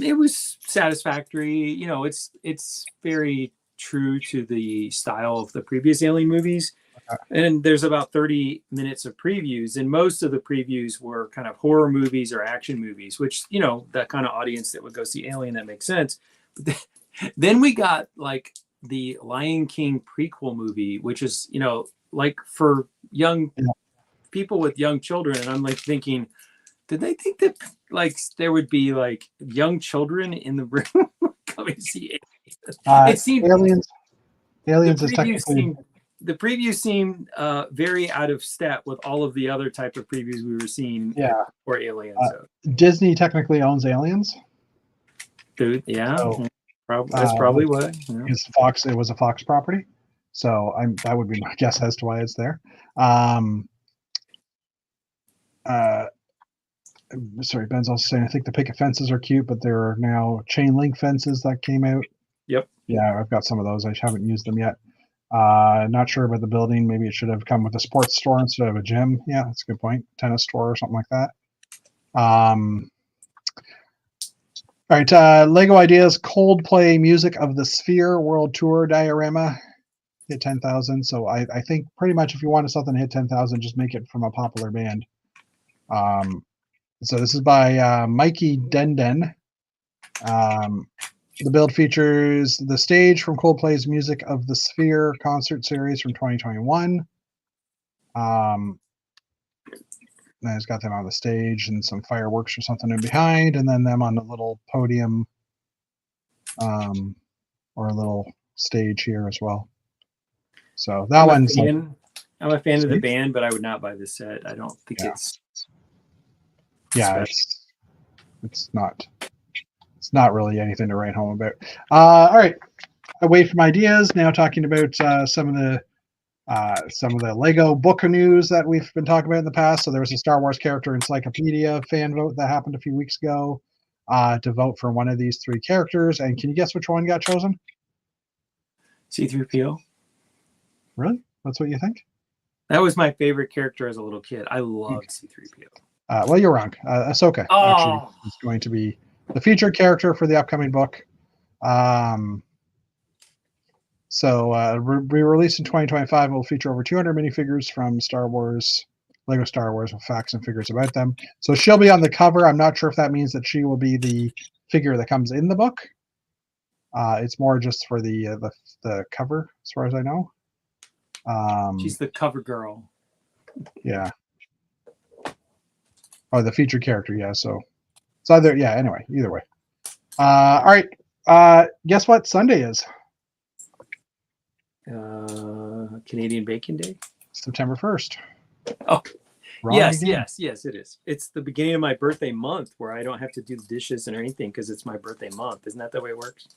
It was satisfactory. You know, it's very true to the style of the previous Alien movies. And there's about 30 minutes of previews, and most of the previews were kind of horror movies or action movies, which, you know, that kind of audience that would go see Alien, that makes sense. But then we got like the Lion King prequel movie, which is, you know, like for young people with young children. And I'm like thinking, did they think that like there would be like young children in the room coming to see Alien? It seemed Aliens is technically. The preview seemed very out of step with all of the other type of previews we were seeing for Aliens. Disney technically owns Aliens. Dude, yeah, so, that's probably what. Yeah. It's Fox. It was a Fox property, so that would be my guess as to why it's there. Sorry, Ben's also saying I think the picket fences are cute, but there are now chain link fences that came out. Yep. Yeah, I've got some of those. I haven't used them yet. Not sure about the building. Maybe it should have come with a sports store instead of a gym. Yeah, that's a good point. Tennis store or something like that. All right. Lego Ideas Coldplay Music of the Sphere World Tour diorama hit 10,000. So I think pretty much if you wanted something to hit 10,000, just make it from a popular band. So this is by Mikey Denden. The build features the stage from Coldplay's Music of the Sphere concert series from 2021. And it's got them on the stage and some fireworks or something in behind, and then them on the little podium or a little stage here as well. So that one's. I'm a fan of the band, but I would not buy this set. I don't think it's. Yeah, it's not. It's not really anything to write home about. All right, away from ideas, now talking about some of the Lego book news that we've been talking about in the past. So there was a Star Wars character encyclopedia fan vote that happened a few weeks ago to vote for one of these 3 characters. And can you guess which one got chosen? C-3PO. Really? That's what you think? That was my favorite character as a little kid. I loved C-3PO. Well, you're wrong. Ahsoka actually is going to be the featured character for the upcoming book. So re-released in 2025, it will feature over 200 minifigures from Lego Star Wars with facts and figures about them. So she'll be on the cover. I'm not sure if that means that she will be the figure that comes in the book. It's more just for the cover, as far as I know. She's the cover girl. Yeah. Oh, the featured character. Yeah. So it's either. Yeah. Anyway, either way. All right. Guess what Sunday is? Canadian Bacon Day. September 1st. Oh, yes, it is. It's the beginning of my birthday month where I don't have to do the dishes or anything because it's my birthday month. Isn't that the way it works?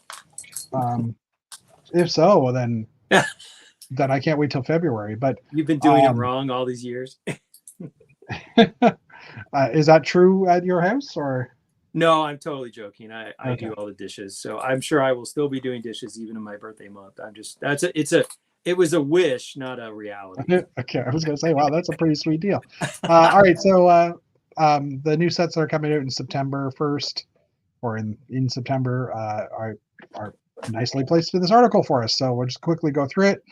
If so, well then I can't wait till February. But you've been doing it wrong all these years. Is that true at your house or? No, I'm totally joking. I Okay. do all the dishes, so I'm sure I will still be doing dishes even in my birthday month. I'm just it was a wish, not a reality. Okay, I was gonna say, wow, that's a pretty sweet deal. All right, so the new sets that are coming out in September 1st, or in September, are nicely placed in this article for us. So we'll just quickly go through it.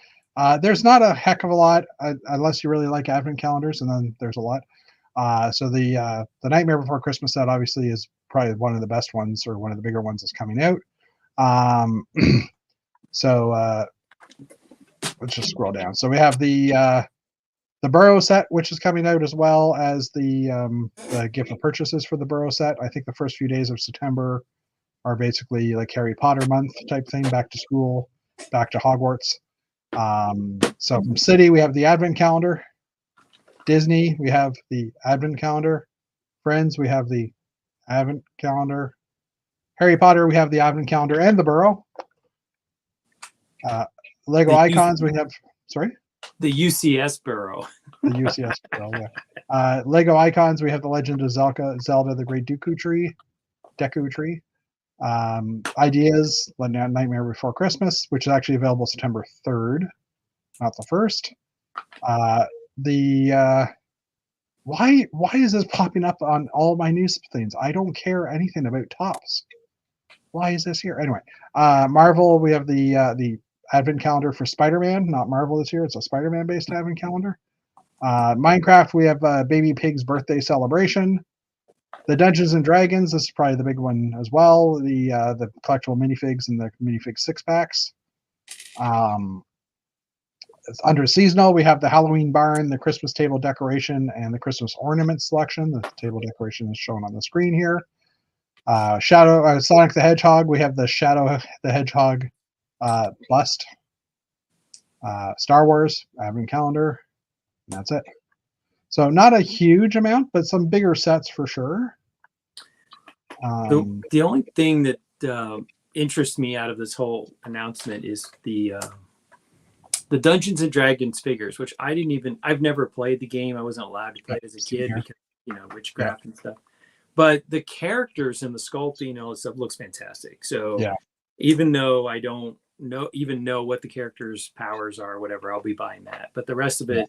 There's not a heck of a lot unless you really like advent calendars, and then there's a lot. So the Nightmare Before Christmas set obviously is probably one of the best ones, or one of the bigger ones that's coming out. Um, so let's just scroll down. So we have the Burrow set, which is coming out, as well as the gift of purchases for the Burrow set. I think the first few days of September are basically like Harry Potter month type thing, back to school, back to Hogwarts. So from City, we have the Advent calendar. Disney, we have the Advent calendar. Friends, we have the Advent calendar. Harry Potter, we have the Advent calendar and the Burrow. Lego Icons, we have, sorry? The UCS Burrow. The UCS Burrow, yeah. Lego Icons, we have the Legend of Zelda, the Great Deku Tree. Ideas, Nightmare Before Christmas, which is actually available September 3rd, not the 1st. Why is this popping up on all my news things? I don't care anything about tops. Why is this here? Anyway, Marvel, we have the Advent calendar for Spider-Man. Not Marvel this year. It's a Spider-Man based Advent calendar. Minecraft, we have Baby Pig's birthday celebration. The Dungeons and Dragons, this is probably the big one as well. The collectible minifigs and the minifig 6-packs. Under seasonal, we have the Halloween barn, the Christmas table decoration, and the Christmas ornament selection. The table decoration is shown on the screen here. Sonic the Hedgehog, we have the Shadow the Hedgehog bust. Star Wars Advent calendar, and that's it. So not a huge amount, but some bigger sets for sure. The only thing that interests me out of this whole announcement is the Dungeons and Dragons figures, which I've never played the game. I wasn't allowed to play it as a kid because, witchcraft and stuff. But the characters and the sculpting and all this stuff looks fantastic. So even though I don't know what the characters' powers are or whatever, I'll be buying that. But the rest of it,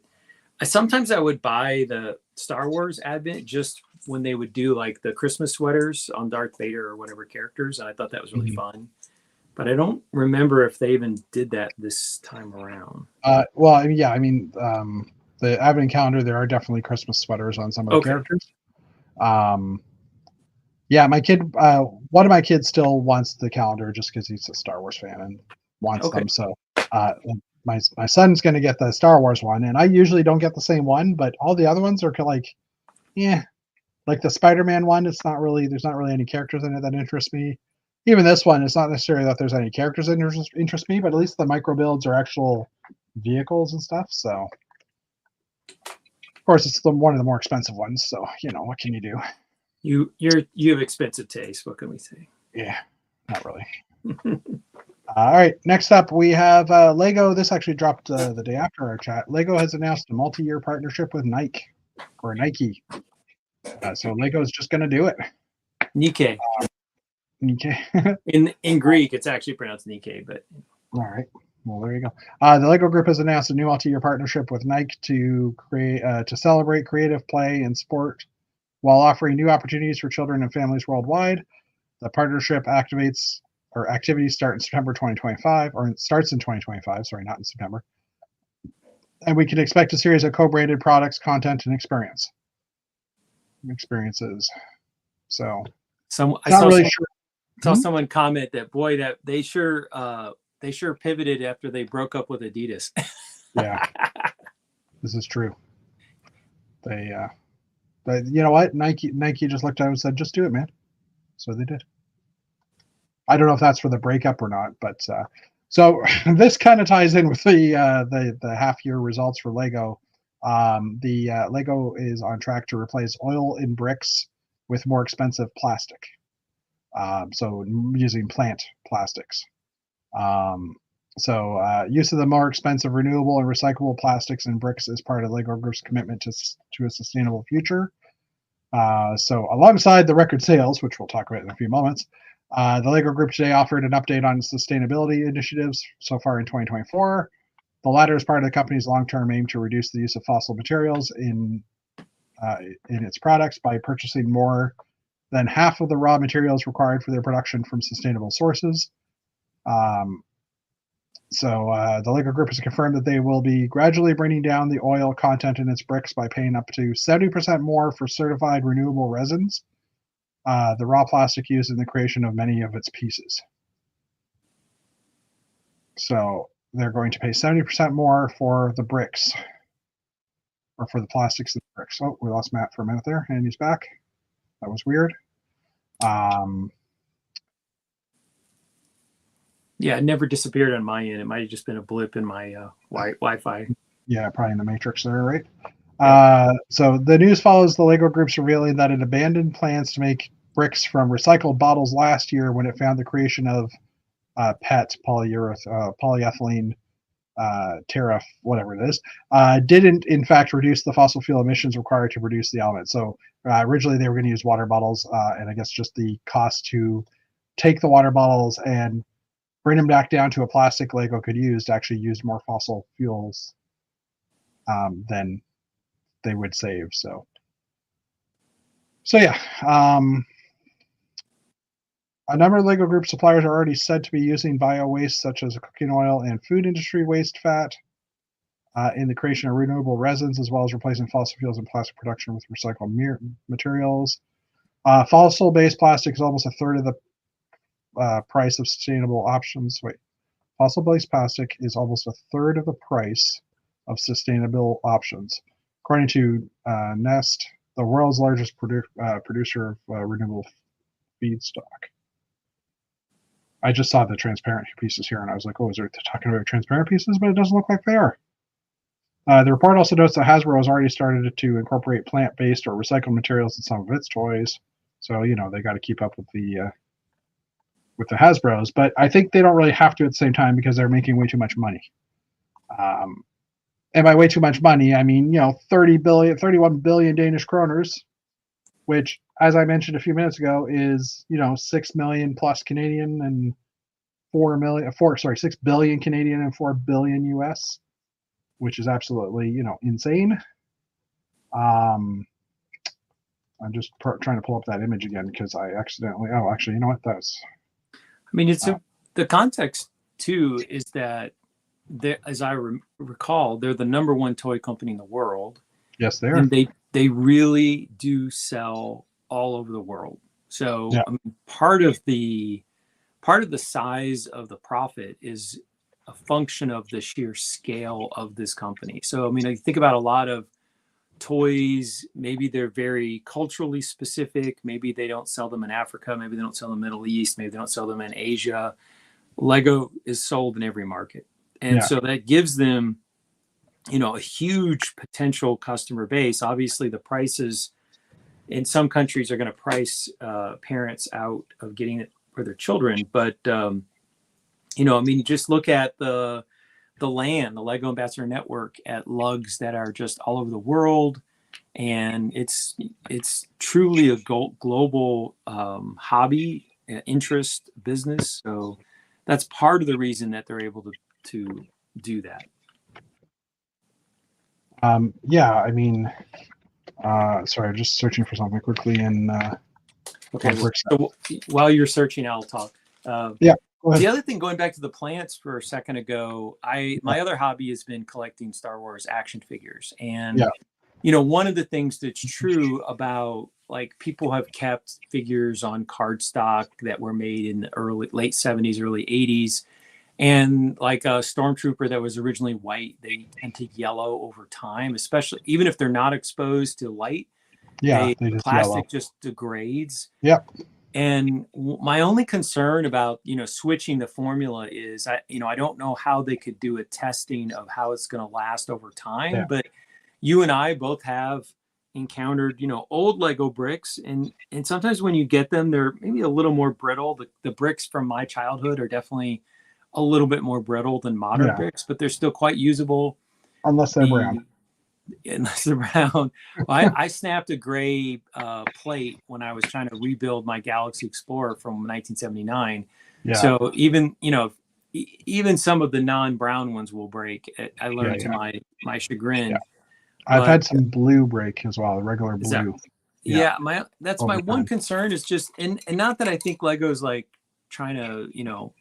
sometimes I would buy the Star Wars Advent just when they would do like the Christmas sweaters on Darth Vader or whatever characters. And I thought that was really fun. But I don't remember if they even did that this time around. Well, yeah, I mean, the Advent calendar, there are definitely Christmas sweaters on some of the characters. Yeah, my kid, one of my kids still wants the calendar just because he's a Star Wars fan and wants them. So my son's going to get the Star Wars one, and I usually don't get the same one, but all the other ones are like, like the Spider-Man one. There's not really any characters in it that interest me. Even this one, it's not necessarily that there's any characters that interest me, but at least the micro builds are actual vehicles and stuff. So, of course, it's one of the more expensive ones. So, what can you do? You have expensive taste. What can we say? Yeah, not really. All right, next up we have Lego. This actually dropped the day after our chat. Lego has announced a multi-year partnership with Nike. So Lego is just going to do it. Nike. Nike. in Greek, it's actually pronounced Nike, but all right. Well, there you go. The Lego Group has announced a new multi-year partnership with Nike to celebrate creative play and sport while offering new opportunities for children and families worldwide. The partnership activities start in September 2025, or it starts in 2025. Sorry, not in September. And we can expect a series of co-branded products, content, and experiences. So, I saw someone comment that boy, that they sure pivoted after they broke up with Adidas. Yeah, this is true. But you know what? Nike just looked at it and said, "Just do it, man." So they did. I don't know if that's for the breakup or not, but so this kind of ties in with the half-year results for Lego. Lego is on track to replace oil in bricks with more expensive plastic. So using plant plastics. So use of the more expensive renewable and recyclable plastics and bricks is part of LEGO Group's commitment to a sustainable future. So alongside the record sales, which we'll talk about in a few moments, the LEGO Group today offered an update on sustainability initiatives so far in 2024. The latter is part of the company's long-term aim to reduce the use of fossil materials in its products by purchasing more than half of the raw materials required for their production from sustainable sources. So the LEGO Group has confirmed that they will be gradually bringing down the oil content in its bricks by paying up to 70% more for certified renewable resins, the raw plastic used in the creation of many of its pieces. So they're going to pay 70% more for the bricks, or for the plastics in the bricks. Oh, we lost Matt for a minute there, and he's back. That was weird. Yeah, it never disappeared on my end. It might have just been a blip in my Wi-Fi. Yeah, probably in the matrix there, right? So the news follows the LEGO Group's revealing that it abandoned plans to make bricks from recycled bottles last year when it found the creation of PET, polyethylene tariff, whatever it is, didn't in fact reduce the fossil fuel emissions required to produce the element. So originally they were going to use water bottles, and I guess just the cost to take the water bottles and bring them back down to a plastic LEGO could use to actually use more fossil fuels than they would save. So yeah. A number of LEGO Group suppliers are already said to be using bio-waste such as cooking oil and food industry waste fat in the creation of renewable resins, as well as replacing fossil fuels in plastic production with recycled materials. Fossil-based plastic is almost a third of the price of sustainable options. Fossil-based plastic is almost a third of the price of sustainable options, according to Nest, the world's largest producer of renewable feedstock. I just saw the transparent pieces here, and I was like, "Oh, is there talking about transparent pieces?" But it doesn't look like they are. The report also notes that Hasbro has already started to incorporate plant-based or recycled materials in some of its toys. So they got to keep up with the Hasbros. But I think they don't really have to at the same time because they're making way too much money. And by way too much money, I mean 31 billion Danish kroners, which, as I mentioned a few minutes ago, is 6 million plus Canadian and 6 billion Canadian and 4 billion US, which is absolutely insane. I'm just trying to pull up that image again because I accidentally. Oh, actually, you know what? I mean, it's the context too is that as I recall, they're the number one toy company in the world. Yes, they are. And they really do sell all over the world. So yeah. I mean, part of the size of the profit is a function of the sheer scale of this company. So I mean, I think about a lot of toys, maybe they're very culturally specific, maybe they don't sell them in Africa, maybe they don't sell them in the Middle East, maybe they don't sell them in Asia. LEGO is sold in every market, and so that gives them a huge potential customer base. Obviously the prices in some countries are going to price parents out of getting it for their children, but I mean, just look at the LAN, the LEGO Ambassador Network, at lugs that are just all over the world, and it's truly a global hobby, interest, business. So that's part of the reason that they're able to do that. Yeah, I mean, sorry, I'm just searching for something quickly. Okay, so while you're searching, I'll talk. Yeah. The other thing, going back to the plants for a second ago, my other hobby has been collecting Star Wars action figures. And, one of the things that's true about, like, people have kept figures on cardstock that were made in the late 70s, early 80s. And like a Stormtrooper that was originally white, they tend to yellow over time, especially even if they're not exposed to light. Yeah, the plastic just degrades. Yep. And my only concern about switching the formula is I don't know how they could do a testing of how it's going to last over time. Yeah. But you and I both have encountered old Lego bricks, and sometimes when you get them, they're maybe a little more brittle. The bricks from my childhood are definitely a little bit more brittle than modern bricks, but they're still quite usable. Unless they're brown. Unless they're brown. Well, I snapped a gray plate when I was trying to rebuild my Galaxy Explorer from 1979. Yeah. So even, you know, even some of the non-brown ones will break. I learned to my chagrin. Yeah. I've had some blue break as well, regular blue. That's my one concern is just, and not that I think Lego's like trying to, you know,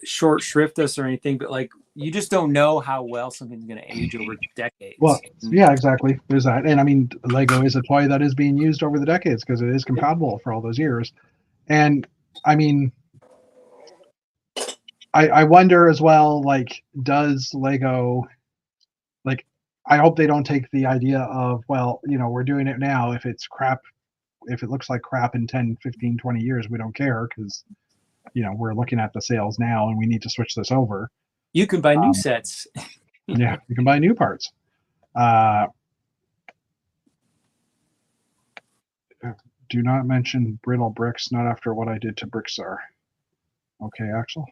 short shrift us or anything, but like, you just don't know how well something's going to age over decades. Well, yeah, exactly. There's that. And I mean, Lego is a toy that is being used over the decades because it is compatible for all those years. And I mean, I wonder as well, like, does Lego, like, I hope they don't take the idea of, well, you know, we're doing it now. If it's crap, if it looks like crap in 10, 15, 20 years, we don't care because, you know, we're looking at the sales now and we need to switch this over. You can buy new sets. Yeah, you can buy new parts. Do not mention brittle bricks, not after what I did to Brickstar. Okay, Axel.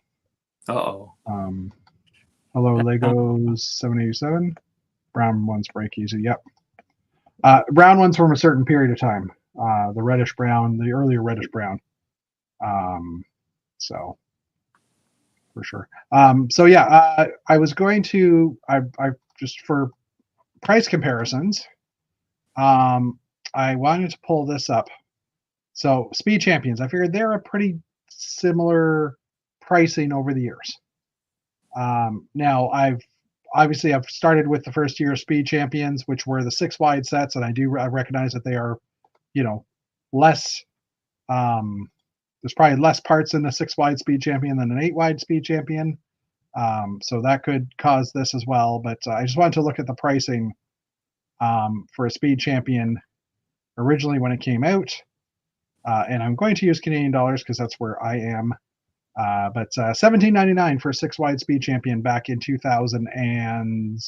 Uh-oh. Hello, Legos 787. Brown ones break easy. Yep. Brown ones from a certain period of time. The reddish brown, the earlier reddish brown. So for sure. So yeah, I was going to, I just for price comparisons, I wanted to pull this up. So Speed Champions, I figured they're a pretty similar pricing over the years. Now I've started with the first year of Speed Champions, which were the 6 wide sets, and I recognize that they are, you know, less. There's probably less parts in a 6 wide Speed Champion than an 8 wide Speed Champion, so that could cause this as well. But I just wanted to look at the pricing for a Speed Champion originally when it came out, and I'm going to use Canadian dollars because that's where I am. But $17.99 for a 6 wide Speed Champion back in 2000 and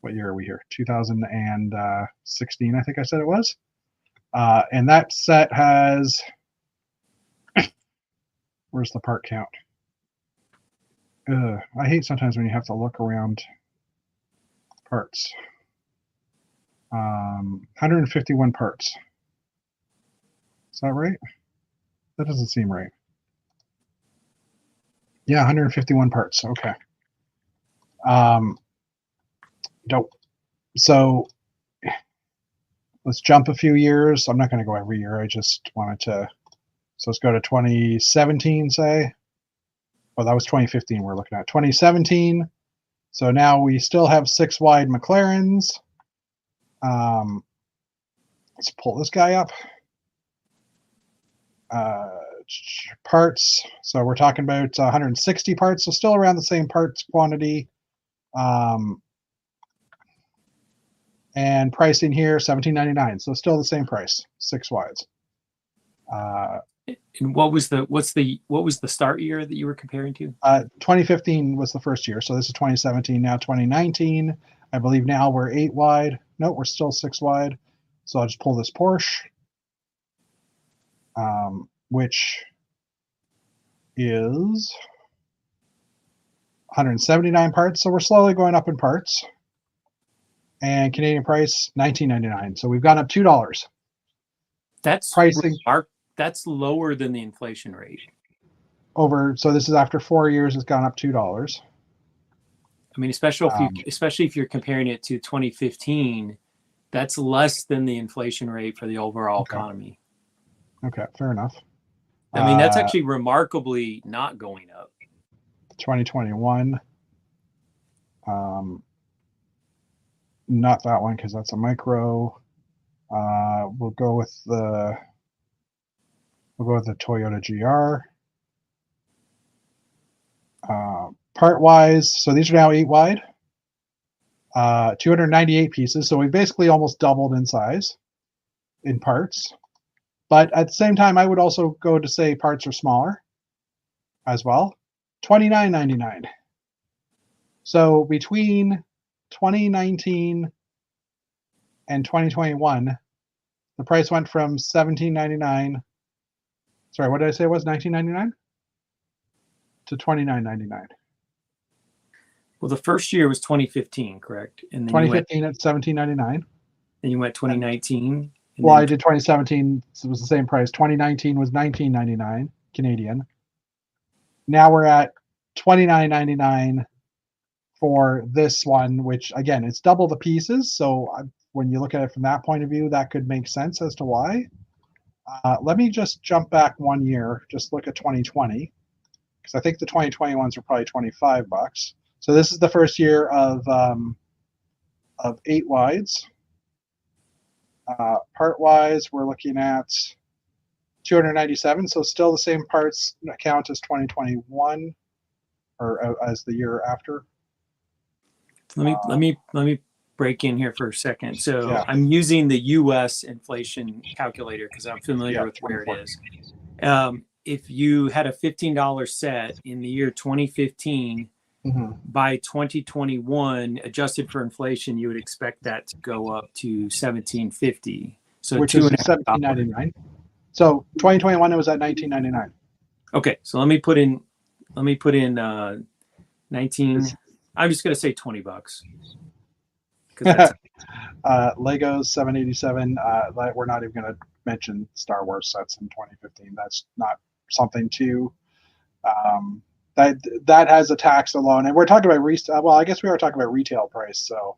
what year are we here? 2016, I think I said it was. And that set has, where's the part count? I hate sometimes when you have to look around parts. 151 parts. Is that right? That doesn't seem right. Yeah, 151 parts. Okay. Dope. So let's jump a few years. I'm not going to go every year. I just wanted to. So let's go to 2017, say. Well, that was 2015 we're looking at. 2017. So now we still have 6 wide McLarens. Let's pull this guy up. Parts. So we're talking about 160 parts. So still around the same parts quantity. And pricing here, $17.99. So still the same price, 6 wides. And what was the start year that you were comparing to? 2015 was the first year. So this is 2017. Now 2019. I believe now we're 8 wide. No, we're still 6 wide. So I'll just pull this Porsche, which is 179 parts. So we're slowly going up in parts. And Canadian price, $19.99. So we've gone up $2. That's pricing. That's lower than the inflation rate. So this is after 4 years, it's gone up $2. I mean, especially if you're comparing it to 2015, that's less than the inflation rate for the overall economy. Okay, fair enough. I mean, that's actually remarkably not going up. 2021. Not that one because that's a micro. We'll go with the Toyota GR. Part wise, so these are now 8 wide. 298 pieces. So we basically almost doubled in size in parts. But at the same time, I would also go to say parts are smaller as well. $29.99. So between 2019 and 2021, the price went from $17.99. Sorry, what did I say it was? $19.99? to $29.99. Well, the first year was 2015, correct? And then 2015 at $17.99. Then you went 2019. Well, I did 2017. So it was the same price. 2019 was $19.99 Canadian. Now we're at $29.99 for this one, which again, it's double the pieces. So when you look at it from that point of view, that could make sense as to why. Let me just jump back 1 year. Just look at 2020, because I think the 2020 ones are probably $25. So this is the first year of 8 wides. Part wise, we're looking at 297. So still the same parts count as 2021, or as the year after. Let me break in here for a second. So yeah. I'm using the U.S. inflation calculator because I'm familiar with where it is. If you had a $15 set in the year 2015, by 2021, adjusted for inflation, you would expect that to go up to $17.50. So which is $17.99. So 2021 it was at $19.99. Okay, so let me put in 19. I'm just gonna say $20. Legos $787. We're not even gonna mention Star Wars sets in 2015. That's not something to that has a tax alone, and we're talking about well, I guess we are talking about retail price. So,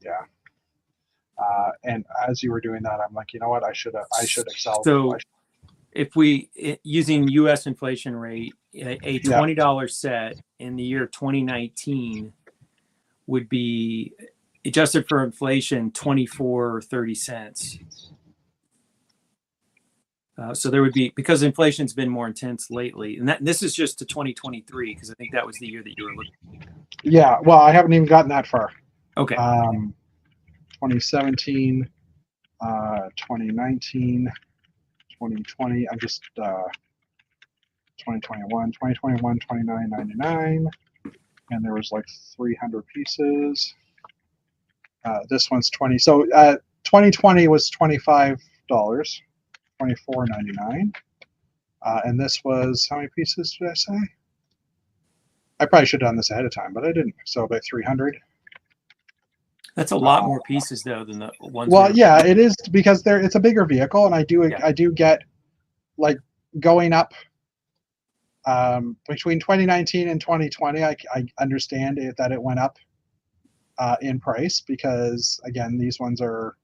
yeah. And as you were doing that, I'm like, you know what? I should excel. So, if we using U.S. inflation rate, a $20 set in the year 2019 would be adjusted for inflation $24.30. So there would be, because inflation's been more intense lately, and this is just to 2023 because I think that was the year that you were looking at. Yeah, well, I haven't even gotten that far. Okay. 2017, 2019, 2020. I'm just 2021, $29.99, and there was like 300 pieces. This one's 20. So 2020 was $25. $24.99, and this was, how many pieces did I say? I probably should have done this ahead of time, but I didn't. So about 300. That's a lot more pieces though than the ones. Well, yeah, it is, because it's a bigger vehicle, and I do get like going up between 2019 and 2020. I understand that it went up in price because again, these ones are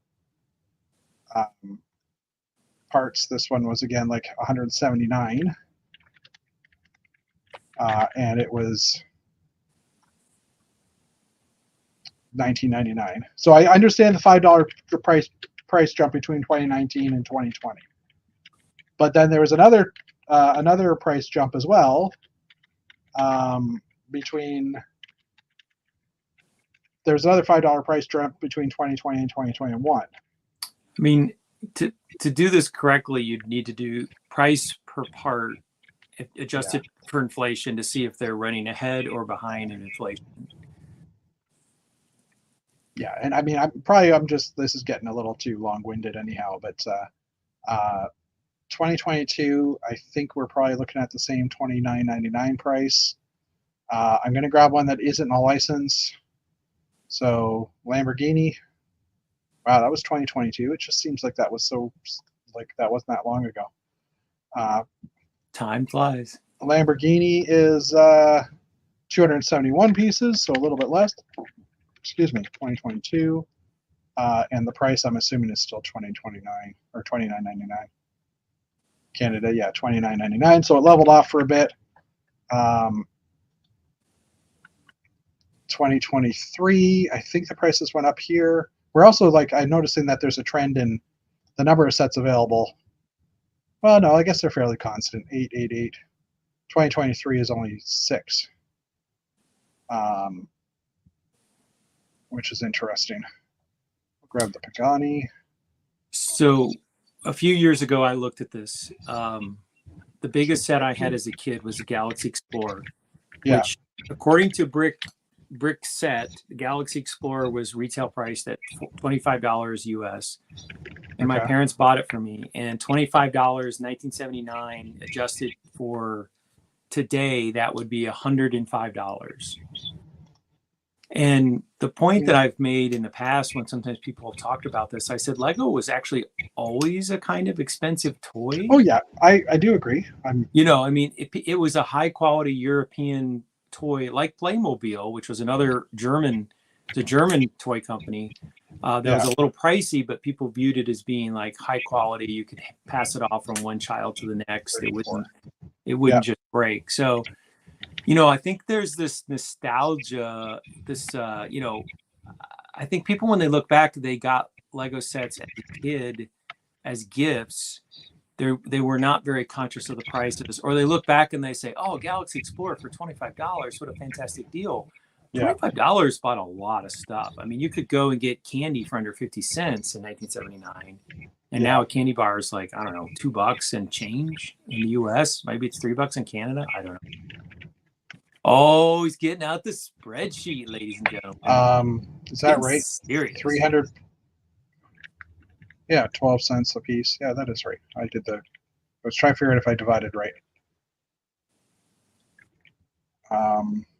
parts. This one was again like 179, and it was $19.99. So I understand the $5 price jump between 2019 and 2020, but then there was another price jump as well there's another $5 price jump between 2020 and 2021. I mean, to do this correctly, you'd need to do price per part adjusted for inflation to see if they're running ahead or behind in inflation. Yeah, and I mean, this is getting a little too long-winded anyhow, but 2022, I think we're probably looking at the same $29.99 price. I'm going to grab one that isn't a license. So Lamborghini. Wow, that was 2022. It just seems like that was that wasn't that long ago. Time flies. Lamborghini is 271 pieces, so a little bit less. Excuse me, 2022. And the price, I'm assuming, is still $20.29 or $29.99. Canada, yeah, $29.99. So it leveled off for a bit. 2023, I think the prices went up here. We're also I'm noticing that there's a trend in the number of sets available. Well, no, I guess they're fairly constant. 888. 2023 is only 6, which is interesting. I'll grab the Pagani. So a few years ago, I looked at this. The biggest set I had as a kid was a Galaxy Explorer, which, according to Brick Set, the Galaxy Explorer was retail priced at $25 US, and my parents bought it for me. And $25, 1979, adjusted for today, that would be $105. And the point that I've made in the past, when sometimes people have talked about this, I said Lego was actually always a kind of expensive toy. Oh yeah, I do agree. You know, I mean, it was a high quality European toy like Playmobil, which was another German toy company. That was a little pricey, but people viewed it as being like high quality. You could pass it off from one child to the next. It wouldn't just break. So, you know, I think there's this nostalgia, you know, I think people, when they look back, they got Lego sets as a kid as gifts. They were not very conscious of the prices, or they look back and they say, oh, Galaxy Explorer for $25, what a fantastic deal. $25 bought a lot of stuff. I mean, you could go and get candy for under 50 cents in 1979. And now a candy bar is like, I don't know, $2 and change in the US. Maybe it's $3 in Canada. I don't know. Oh, he's getting out the spreadsheet, ladies and gentlemen. Is that right? Serious. 300. Yeah, 12 cents a piece. Yeah, that is right. I was trying to figure out if I divided right.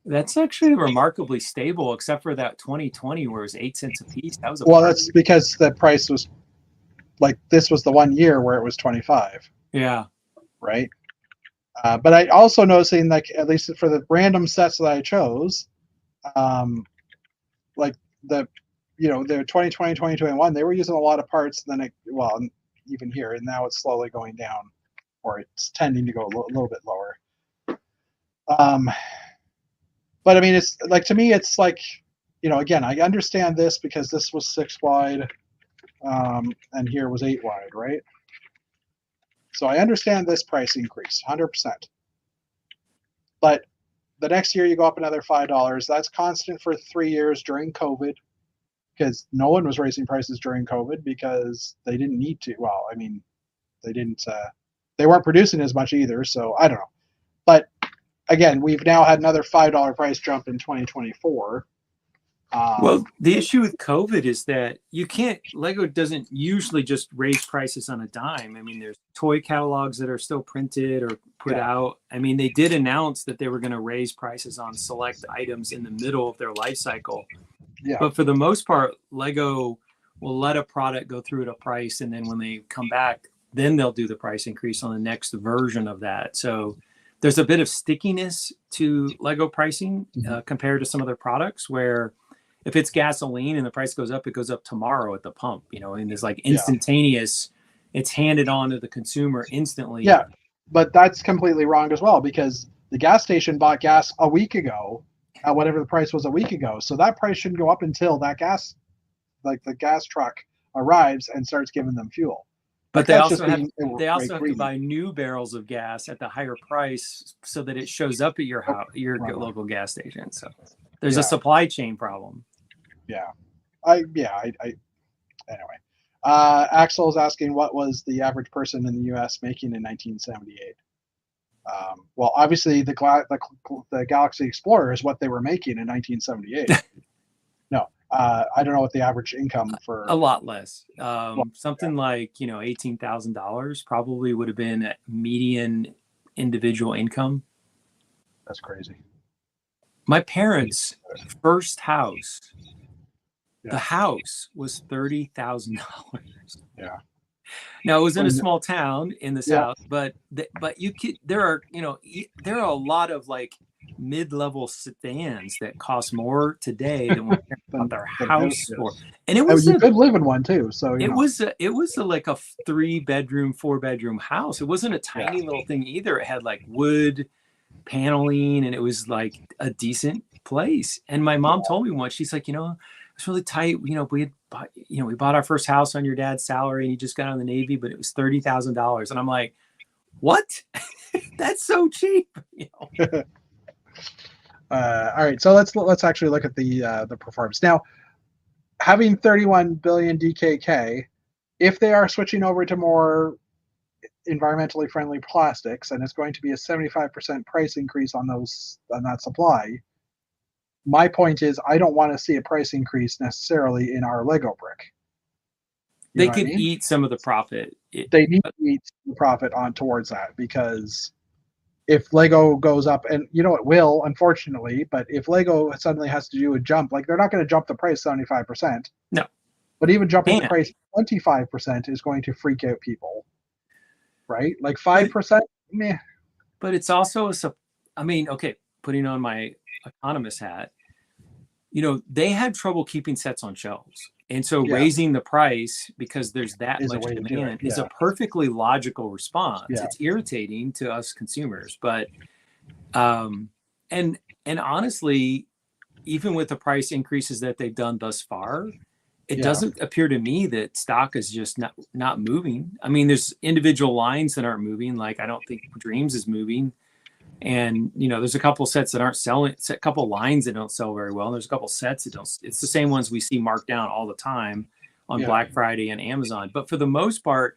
That's actually remarkably stable, except for that 2020 where it was 8 cents a piece. That was that's because the price was like, this was the 1 year where it was 25. Yeah. Right. But I also noticing, like, at least for the random sets that I chose, like the 2020, 2021, they were using a lot of parts. And then even here, and now it's slowly going down, or it's tending to go a little bit lower. But I mean, it's like, to me, it's like, you know, again, I understand this because this was 6 wide, and here was 8 wide, right? So I understand this price increase, 100%. But the next year you go up another $5. That's constant for 3 years during COVID, because no one was raising prices during COVID because they didn't need to. Well, I mean, they weren't producing as much either, so I don't know. But again, we've now had another $5 price jump in 2024. Well, the issue with COVID is that Lego doesn't usually just raise prices on a dime. I mean, there's toy catalogs that are still printed or put out. I mean, they did announce that they were going to raise prices on select items in the middle of their life cycle. Yeah. But for the most part, Lego will let a product go through at a price, and then when they come back, then they'll do the price increase on the next version of that. So there's a bit of stickiness to Lego pricing compared to some other products, where if it's gasoline and the price goes up, it goes up tomorrow at the pump, you know, and there's like instantaneous, it's handed on to the consumer instantly. Yeah, but that's completely wrong as well, because the gas station bought gas a week ago at whatever the price was a week ago. So that price shouldn't go up until the gas truck arrives and starts giving them fuel. But they also have to buy new barrels of gas at the higher price so that it shows up at your local gas station. So there's a supply chain problem. Anyway. Axel is asking, what was the average person in the U.S. making in 1978? Well, obviously the Galaxy Explorer is what they were making in 1978. No, I don't know what the average income for. A lot less. Something like, $18,000 probably would have been a median individual income. That's crazy. My parents' first house, the house was $30,000. Yeah. Now, it was in a small town in the South, but there are a lot of like mid-level sedans that cost more today than what their house for. And it was you could live in one too. So it was like a 3-bedroom, 4-bedroom house. It wasn't a tiny little thing either. It had like wood paneling, and it was like a decent place. And my mom told me once, she's like, it's really tight. We bought our first house on your dad's salary, and he just got out of the Navy, but it was $30,000. And I'm like, what? That's so cheap. All right, so let's actually look at the performance now. Having 31 billion DKK, if they are switching over to more environmentally friendly plastics, and it's going to be a 75% price increase on that supply. My point is, I don't want to see a price increase necessarily in our Lego brick. You they know what could I mean? eat some of the profit. They need to eat the profit on towards that, because if Lego goes up, and you know it will, unfortunately, but if Lego suddenly has to do a jump, like they're not going to jump the price 75%. No. But even jumping the And price 25% is going to freak out people, right? Like 5%, meh. but it's also I mean, okay, putting on my economist hat, they had trouble keeping sets on shelves. And so Yeah, raising the price because there's that is a much way to do it. demand is Yeah, a perfectly logical response. yeah, It's irritating to us consumers, but um and honestly, even with the price increases that they've done thus far, it yeah, doesn't appear to me that stock is just not moving. I mean, there's individual lines that aren't moving. Like I don't think Dreams is moving, and there's a couple sets that aren't selling. A couple lines that don't sell very well. And there's a couple sets that don't. It's the same ones we see marked down all the time on yeah, Black Friday and Amazon. But for the most part,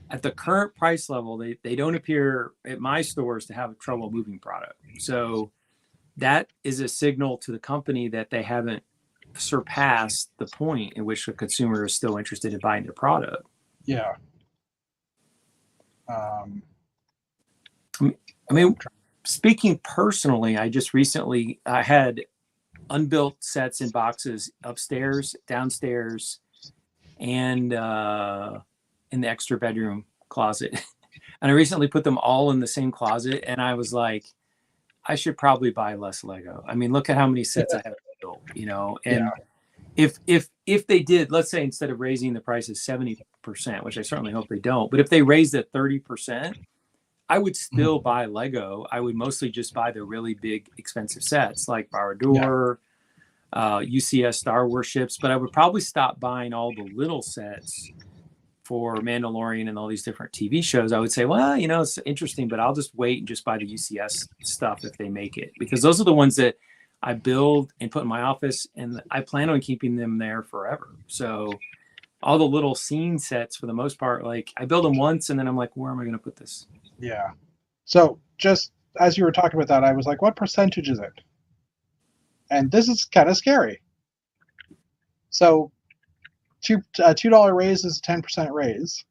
at the current price level, they don't appear at my stores to have trouble moving product. So that is a signal to the company that they haven't surpassed the point in which the consumer is still interested in buying their product. yeah. I mean, speaking personally, I just recently I had unbuilt sets and boxes upstairs, downstairs, and in the extra bedroom closet. And I recently put them all in the same closet, and I was like, I should probably buy less Lego. I mean, look at how many sets I have built, and if they did, let's say instead of raising the prices 70%, which I certainly hope they don't, but if they raised it 30%, I would still buy Lego. I would mostly just buy the really big, expensive sets like Barador, UCS Star Wars ships, but I would probably stop buying all the little sets for Mandalorian and all these different TV shows. I would say, well, it's interesting, but I'll just wait and just buy the UCS stuff if they make it, because those are the ones that I build and put in my office, and I plan on keeping them there forever. So all the little scene sets, for the most part, like I build them once and then I'm like, where am I going to put this? Yeah. So just as you were talking about that, I was like, what percentage is it? And this is kind of scary. So $2 raise is a 10% raise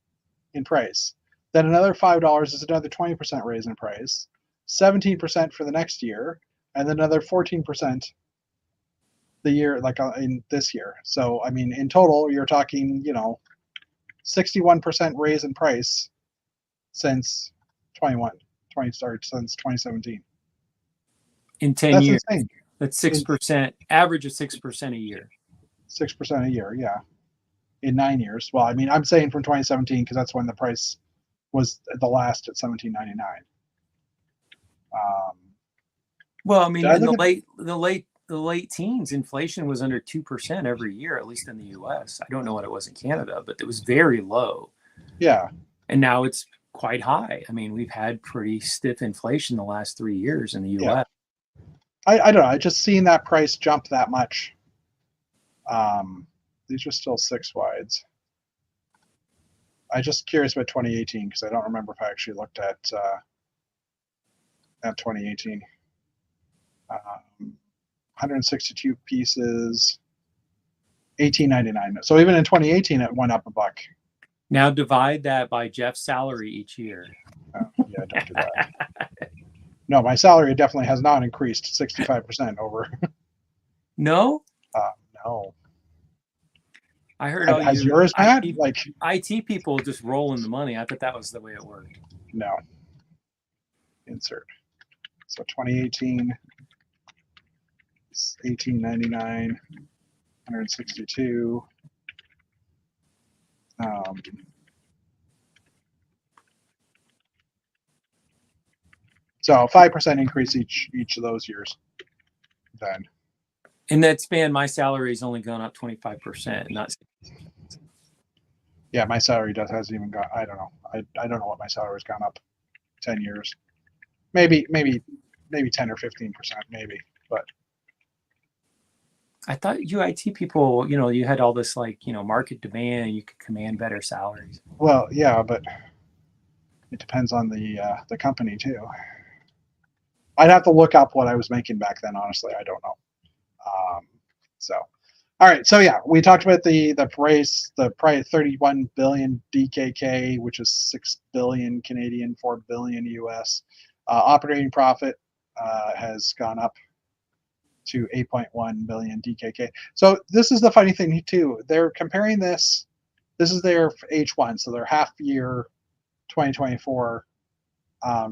in price. Then another $5 is another 20% raise in price. 17% for the next year, and then another 14% the year, like in this year. So I mean, in total, you're talking, 61% raise in price since 2017. In 10 That's years. insane. That's 6%, average of 6% a year. 6% a year, yeah. In 9 years. Well, I mean, I'm saying from 2017 because that's when the price was the last at $17.99. Well, I mean, in the late teens, inflation was under 2% every year, at least in the U.S. I don't know what it was in Canada, but it was very low. Yeah. And now it's quite high. I mean, we've had pretty stiff inflation the last 3 years in the U.S. Yeah. I don't know. I just seen that price jump that much. These are still 6 wides. I'm just curious about 2018 because I don't remember if I actually looked at 2018. 162 pieces, $18.99. So even in 2018, it went up $1. Now divide that by Jeff's salary each year. Oh, yeah, don't do that. No, my salary definitely has not increased 65% over. No? No. I heard has yours, Matt? IT people just roll in the money. I thought that was the way it worked. No. Insert. So 2018, $18.99, 162. So 5% increase each of those years. Then. In that span, my salary has only gone up 25%. Not. Yeah, my salary hasn't even gone. I don't know. I don't know what my salary has gone up 10 years. Maybe 10 or 15%, maybe. But I thought you IT people, you had all this market demand, and you could command better salaries. Well, yeah, but it depends on the company too. I'd have to look up what I was making back then. Honestly, I don't know. So All right, so yeah, we talked about the price 31 billion DKK, which is 6 billion Canadian, 4 billion US. Operating profit has gone up to 8.1 billion DKK. So this is the funny thing too. They're comparing this. This is their H1, so their half year 2024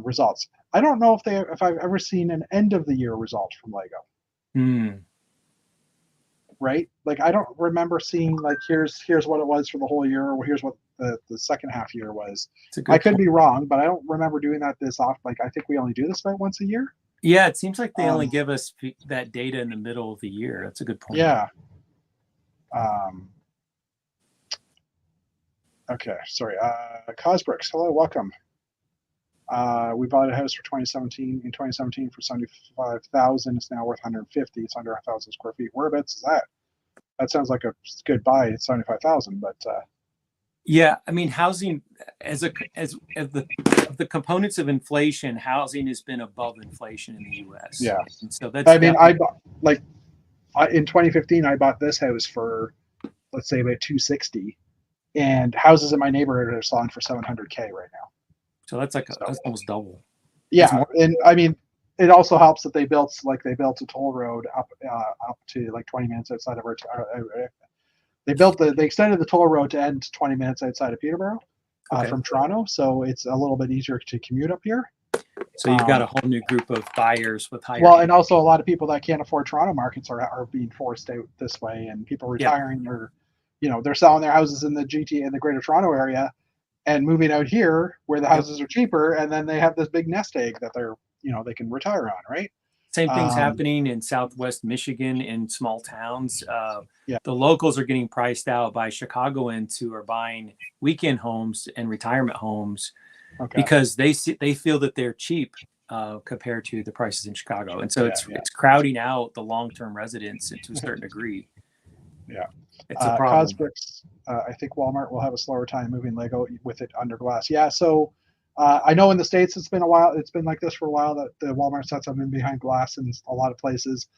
results. I don't know if I've ever seen an end of the year result from Lego. Right? Like I don't remember seeing like here's what it was for the whole year, or here's what the second half year was. I could be wrong, but I don't remember doing that this often. Like I think we only do this about once a year. Yeah, it seems like they only give us that data in the middle of the year. That's a good point. Yeah. Okay, sorry. Cosbrooks, hello, welcome. We bought a house for 2017 for 75,000. It's now worth 150. It's under 1,000 square feet. Whereabouts is that? That sounds like a good buy. It's 75,000, but yeah, I mean, housing as the components of inflation, housing has been above inflation in the U.S. Yeah, and so that's. I mean, in 2015, I bought this house for, let's say, about 260, and houses in my neighborhood are selling for 700K right now. So that's like that's almost double. Yeah, and I mean, it also helps that they built a toll road up to like 20 minutes outside of our. They extended the toll road to end 20 minutes outside of Peterborough from Toronto, so it's a little bit easier to commute up here. So you've got a whole new group of buyers with higher. Well, and also a lot of people that can't afford Toronto markets are being forced out this way, and people retiring or, they're selling their houses in the GTA in the Greater Toronto area, and moving out here where the houses are cheaper, and then they have this big nest egg that they can retire on, right? Same thing's happening in Southwest Michigan in small towns. The locals are getting priced out by Chicagoans who are buying weekend homes and retirement homes because they feel that they're cheap compared to the prices in Chicago, and so it's crowding out the long-term residents to a certain degree. Yeah, it's a problem. Cosbricks, I think Walmart will have a slower time moving Lego with it under glass. Yeah, so. I know in the States it's been a while. It's been like this for a while that the Walmart sets have been behind glass in a lot of places.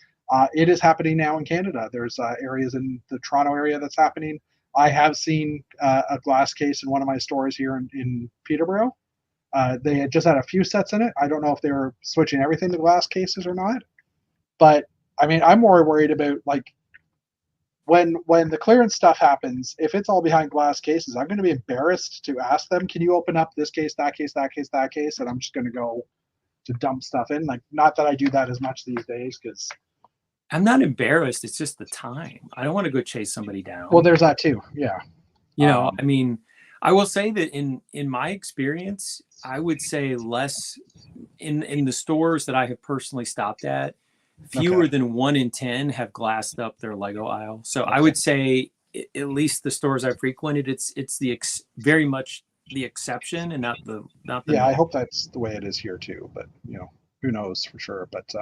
It is happening now in Canada. There's areas in the Toronto area that's happening. I have seen a glass case in one of my stores here in Peterborough. They had just had a few sets in it. I don't know if they were switching everything to glass cases or not. But I mean, I'm more worried about like when the clearance stuff happens, if it's all behind glass cases, I'm going to be embarrassed to ask them, can you open up this case, that case, that case, that case? And I'm just going to go to dump stuff in. Like, not that I do that as much these days, because I'm not embarrassed. It's just the time. I don't want to go chase somebody down. Well, there's that too. Yeah. I mean, I will say that in my experience, I would say less in the stores that I have personally stopped at, fewer than 1 in 10 have glassed up their Lego aisle. So I would say at least the stores I've frequented, it's very much the exception and not the. Yeah, I hope that's the way it is here too. But who knows for sure. But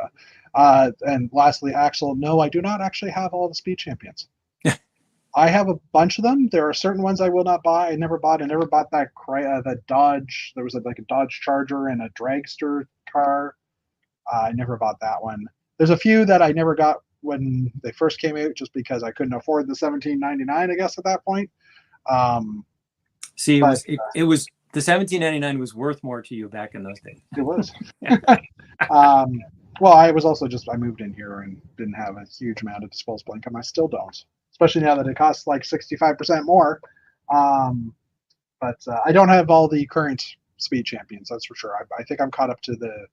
and lastly, Axel, no, I do not actually have all the Speed Champions. I have a bunch of them. There are certain ones I will not buy. I never bought that Dodge. There was a Dodge Charger and a dragster car. I never bought that one. There's a few that I never got when they first came out, just because I couldn't afford the $17.99. I guess at that point. See, it was the $17.99 was worth more to you back in those days. It was. Well, I moved in here and didn't have a huge amount of disposable income. I still don't, especially now that it costs like 65% more. But I don't have all the current Speed Champions, that's for sure. I think I'm caught up to the.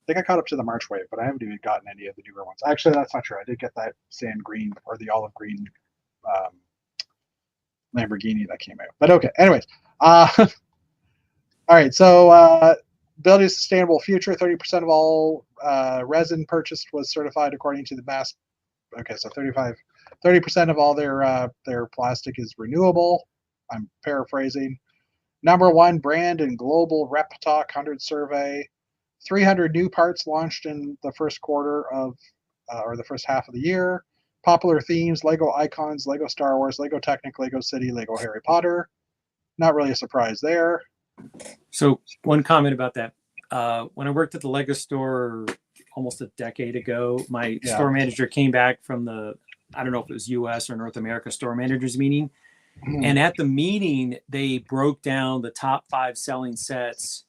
I think I caught up to the March wave, but I haven't even gotten any of the newer ones. Actually, that's not true. I did get that sand green or the olive green Lamborghini that came out. But okay, anyways. All right, so building a sustainable future. 30% of all resin purchased was certified according to the mass. Okay, so 30% of all their plastic is renewable. I'm paraphrasing. Number 1 brand in global Rep Talk 100 survey. 300 new parts launched in the first quarter of, or the first half of the year. Popular themes: Lego Icons, Lego Star Wars, Lego Technic, Lego City, Lego Harry Potter. Not really a surprise there. So one comment about that. When I worked at the Lego store almost a decade ago, my store manager came back from the I don't know if it was US or North America store managers meeting. Mhm. And at the meeting, they broke down the top 5 selling sets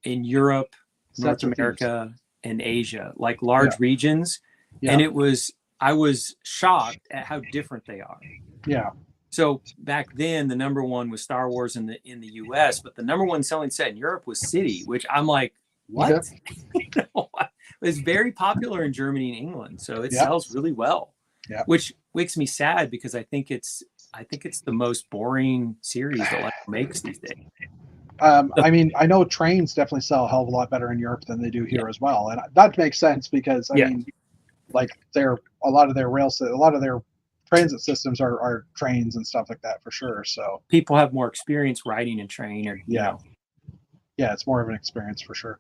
in Europe, North America, and Asia, like large regions. Yeah. And I was shocked at how different they are. Yeah. So back then, the number one was Star Wars in the US, but the number one selling set in Europe was City, which I'm like, what? It's very popular in Germany and England, so it sells really well. Yeah. Which makes me sad because I think it's the most boring series that Lego makes these days. I mean, I know trains definitely sell a hell of a lot better in Europe than they do here as well, and that makes sense because I mean, like a lot of their transit systems are trains and stuff like that for sure. So people have more experience riding a train, or yeah, it's more of an experience for sure.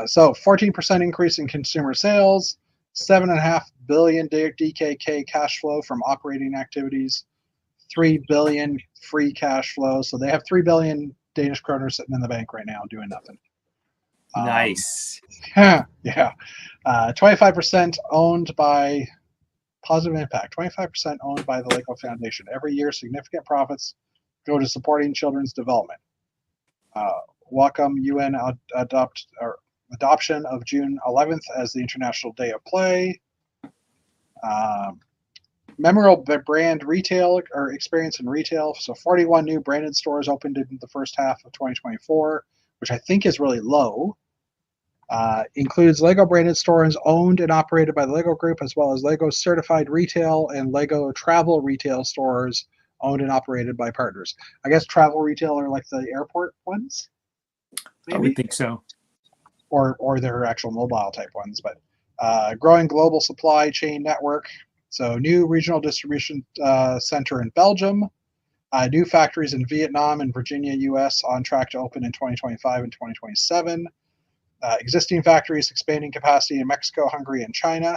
So 14% increase in consumer sales, 7.5 billion DKK cash flow from operating activities, 3 billion free cash flow. So they have 3 billion Danish kroner sitting in the bank right now doing nothing. Nice. Yeah. 25% owned by Positive Impact. 25% owned by the Lego Foundation. Every year, significant profits go to supporting children's development. Welcome UN adoption of June 11th as the International Day of Play. Memorable brand retail or experience in retail. So 41 new branded stores opened in the first half of 2024, which I think is really low. Includes Lego branded stores owned and operated by the Lego Group, as well as Lego certified retail and Lego travel retail stores owned and operated by partners. I guess travel retail are like the airport ones. Maybe? I would think so. Or their actual mobile type ones, but growing global supply chain network. So new regional distribution center in Belgium, new factories in Vietnam and Virginia, US, on track to open in 2025 and 2027. Existing factories expanding capacity in Mexico, Hungary, and China.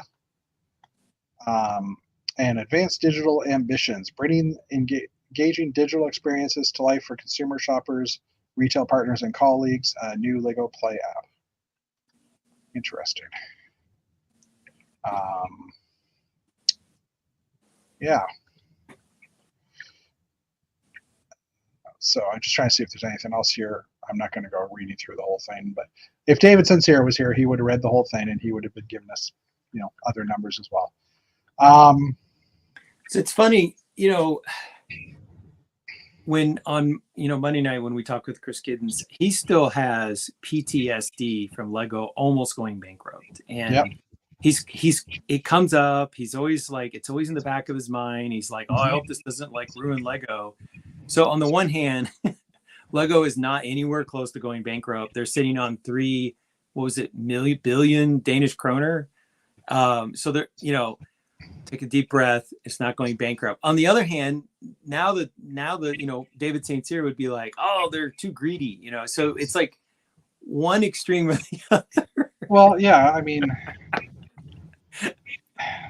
And advanced digital ambitions, bringing engaging digital experiences to life for consumer shoppers, retail partners, and colleagues. New Lego Play app. Interesting. Yeah. So I'm just trying to see if there's anything else here. I'm not going to go reading through the whole thing, but if David Sincere was here, he would have read the whole thing and he would have been giving us, other numbers as well. So it's funny, when on Monday night when we talk with Chris Giddens, he still has PTSD from Lego almost going bankrupt, and it comes up. He's always like, it's always in the back of his mind. He's like, oh, I hope this doesn't like ruin Lego. So on the one hand, Lego is not anywhere close to going bankrupt. They're sitting on 3 billion Danish kroner. So they're, take a deep breath. It's not going bankrupt. On the other hand, now that David St. Cyr would be like, oh, they're too greedy, So it's like one extreme or the other. Well, yeah, I mean,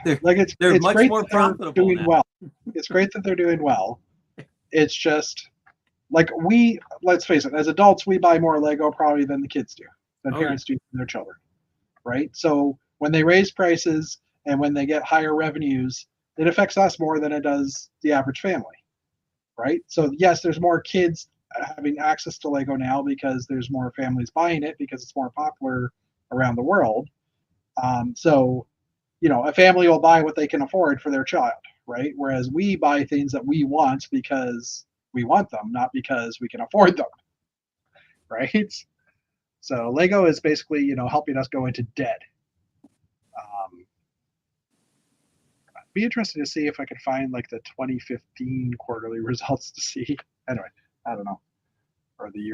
they're much great more profitable doing now. Well. It's great that they're doing well. It's just like let's face it, as adults, we buy more Lego probably than the kids do, than parents do for their children, right? So when they raise prices and when they get higher revenues, it affects us more than it does the average family, right? So yes, there's more kids having access to Lego now because there's more families buying it because it's more popular around the world. So, a family will buy what they can afford for their child, right? Whereas we buy things that we want because we want them, not because we can afford them, right? So Lego is basically, helping us go into debt. I'd be interested to see if I could find like the 2015 quarterly results to see. Anyway, I don't know. Or the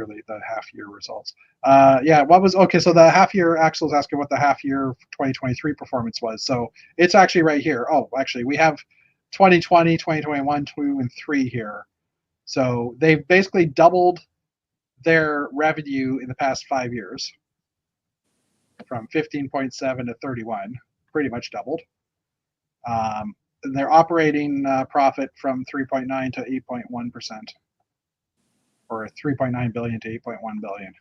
half year results. So the half year, Axel's asking what the half year 2023 performance was. So it's actually right here. Oh, actually, we have 2020, 2021, 2, and 3 here. So they've basically doubled their revenue in the past 5 years from 15.7 to 31, pretty much doubled. Their operating profit from 3.9 to 8.1%. Or 3.9 billion to 8.1 billion.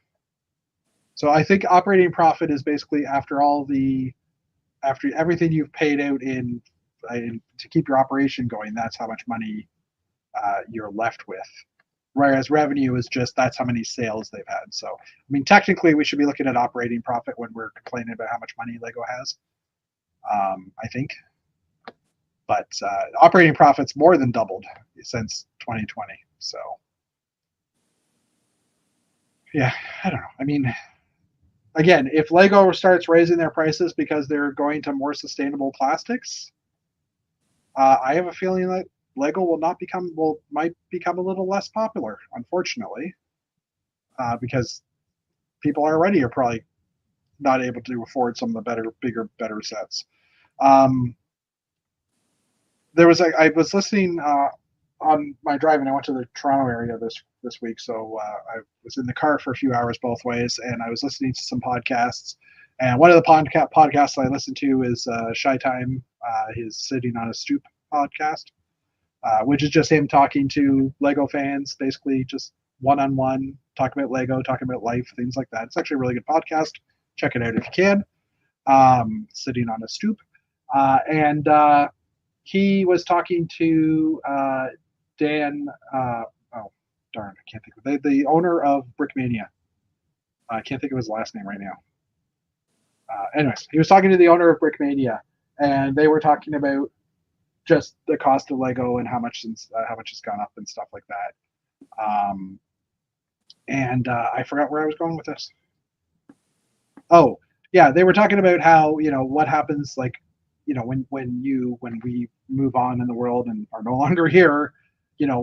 So I think operating profit is basically after all the after everything you've paid out in to keep your operation going, that's how much money you're left with. Whereas revenue is just that's how many sales they've had. So, I mean, technically, we should be looking at operating profit when we're complaining about how much money Lego has. I think, but operating profits more than doubled since 2020. So, yeah, I don't know. I mean, again, if Lego starts raising their prices because they're going to more sustainable plastics, I have a feeling that Lego might become a little less popular, unfortunately, because people already are probably not able to afford some of the better sets. I was listening on my drive, and I went to the Toronto area this week, so I was in the car for a few hours both ways, and I was listening to some podcasts. And one of the podcasts I listened to is Shy Time, his Sitting on a Stoop podcast, which is just him talking to Lego fans, basically just one-on-one, talking about Lego, talking about life, things like that. It's actually a really good podcast. Check it out if you can. Sitting on a Stoop. And he was talking to Dan, oh, darn, I can't think of it. The owner of Brickmania. I can't think of his last name right now. Anyways, he was talking to the owner of Brickmania, and they were talking about just the cost of Lego and how much has gone up and stuff like that. And I forgot where I was going with this. Oh, yeah, they were talking about how, what happens, like, when we move on in the world and are no longer here, when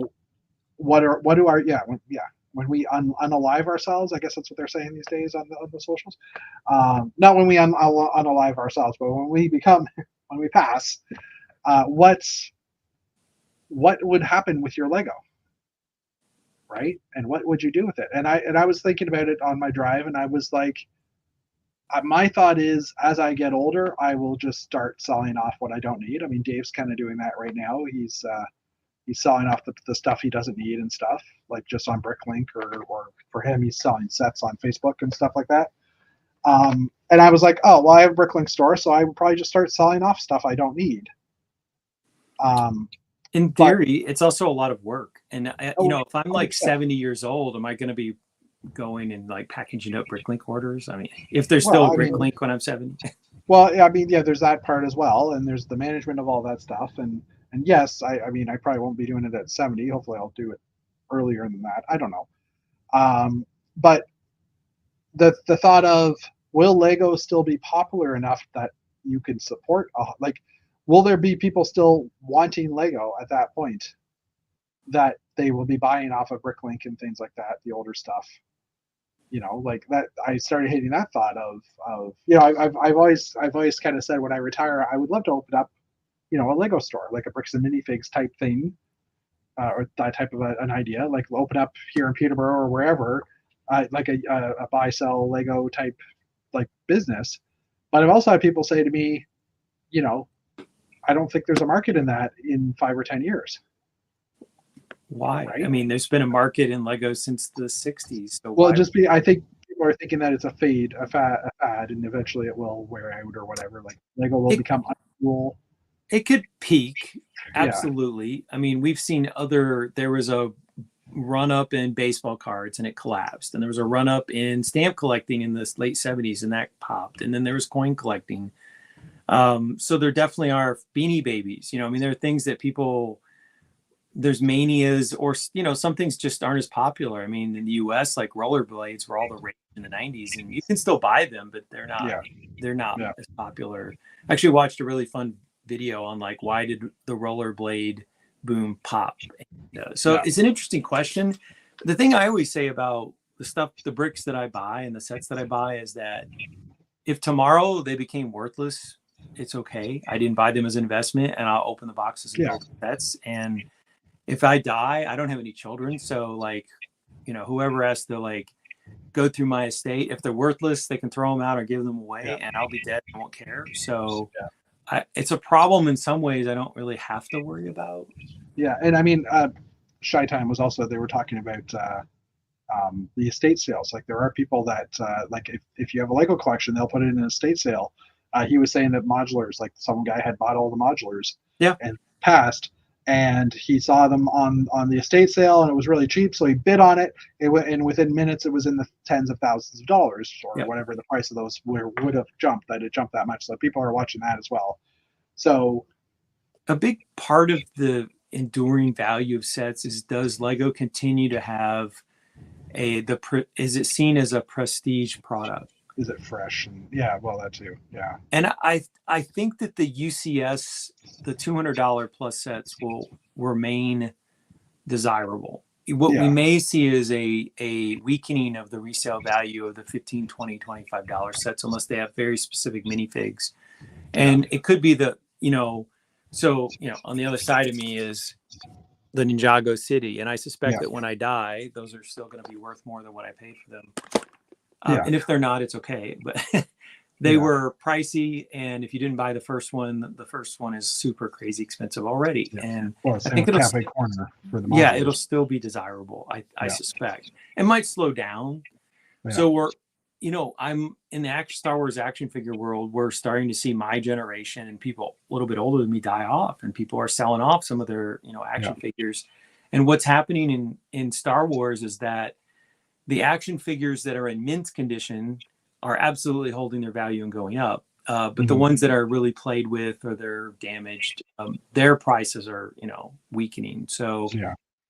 we unalive ourselves, I guess that's what they're saying these days on the socials. Not when we unalive ourselves, but when we pass, what would happen with your Lego, right? And what would you do with it? And I was thinking about it on my drive, and I was like, my thought is, as I get older, I will just start selling off what I don't need. I mean, Dave's kind of doing that right now. He's selling off the stuff he doesn't need and stuff, like just on Bricklink, or for him, he's selling sets on Facebook and stuff like that. And I was like, oh, well, I have a Bricklink store, so I would probably just start selling off stuff I don't need. In theory, it's also a lot of work. And, if I'm like 70 years old, am I going to be going and like packaging up Bricklink orders? I mean, if there's still a Bricklink when I'm 70. Well, I mean, yeah, there's that part as well, and there's the management of all that stuff, and yes, I mean, I probably won't be doing it at 70. Hopefully, I'll do it earlier than that. I don't know, but the thought of, will Lego still be popular enough that you can support? Will there be people still wanting Lego at that point that they will be buying off of Bricklink and things like that, the older stuff? Like that, I started hating that thought of I've always kind of said, when I retire, I would love to open up, a Lego store, like a Bricks and Minifigs type thing, or that type of an idea, like open up here in Peterborough or wherever, like a buy sell Lego type like business. But I've also had people say to me, I don't think there's a market in that in 5 or 10 years. Why? Right? I mean, there's been a market in Lego since the 60s. So well, I think people are thinking that it's a fad, and eventually it will wear out or whatever. Like Lego will become uncool. It could peak. Absolutely. Yeah. I mean, we've seen there was a run up in baseball cards and it collapsed. And there was a run up in stamp collecting in the late 70s and that popped. And then there was coin collecting. So there definitely are Beanie Babies. I mean, there are things that there's manias, or, some things just aren't as popular. I mean, in the US, like rollerblades were all the rage in the 90s, and you can still buy them, but they're not as popular. I actually watched a really fun video on like, why did the rollerblade boom pop? It's an interesting question. The thing I always say about the bricks that I buy and the sets that I buy is that if tomorrow they became worthless, it's okay. I didn't buy them as an investment, and I'll open the boxes and build sets. And if I die, I don't have any children. So like, whoever has to like go through my estate, if they're worthless, they can throw them out or give them away, and I'll be dead. I won't care. So it's a problem in some ways I don't really have to worry about. Yeah. And I mean, Shy Time was also, they were talking about the estate sales. Like there are people that like if you have a Lego collection, they'll put it in an estate sale he was saying that modulars, like some guy had bought all the modulars, Yeah. and passed, and he saw them on the estate sale, and it was really cheap, so he bid on it. And within minutes, it was in the tens of thousands of dollars, or whatever the price of those would have jumped. That it jumped that much, so people are watching that as well. So, a big part of the enduring value of sets is, does Lego continue to have is it seen as a prestige product? Is it fresh? And yeah, well, that too. Yeah. And I think that the UCS, the $200 plus sets, will remain desirable. What we may see is a weakening of the resale value of the $15, $20, $25 sets, unless they have very specific minifigs. And it could be the, so, on the other side of me is the Ninjago City. And I suspect that when I die, those are still going to be worth more than what I paid for them. And if they're not, it's okay. But they were pricey. And if you didn't buy the first one is super crazy expensive already. And I think it'll Cafe Corner for the models. It'll still be desirable, I suspect. It might slow down. So we're, I'm in the Star Wars action figure world. We're starting to see my generation and people a little bit older than me die off, and people are selling off some of their, action figures. And what's happening in Star Wars is that the action figures that are in mint condition are absolutely holding their value and going up. But the ones that are really played with or they're damaged, their prices are, weakening. So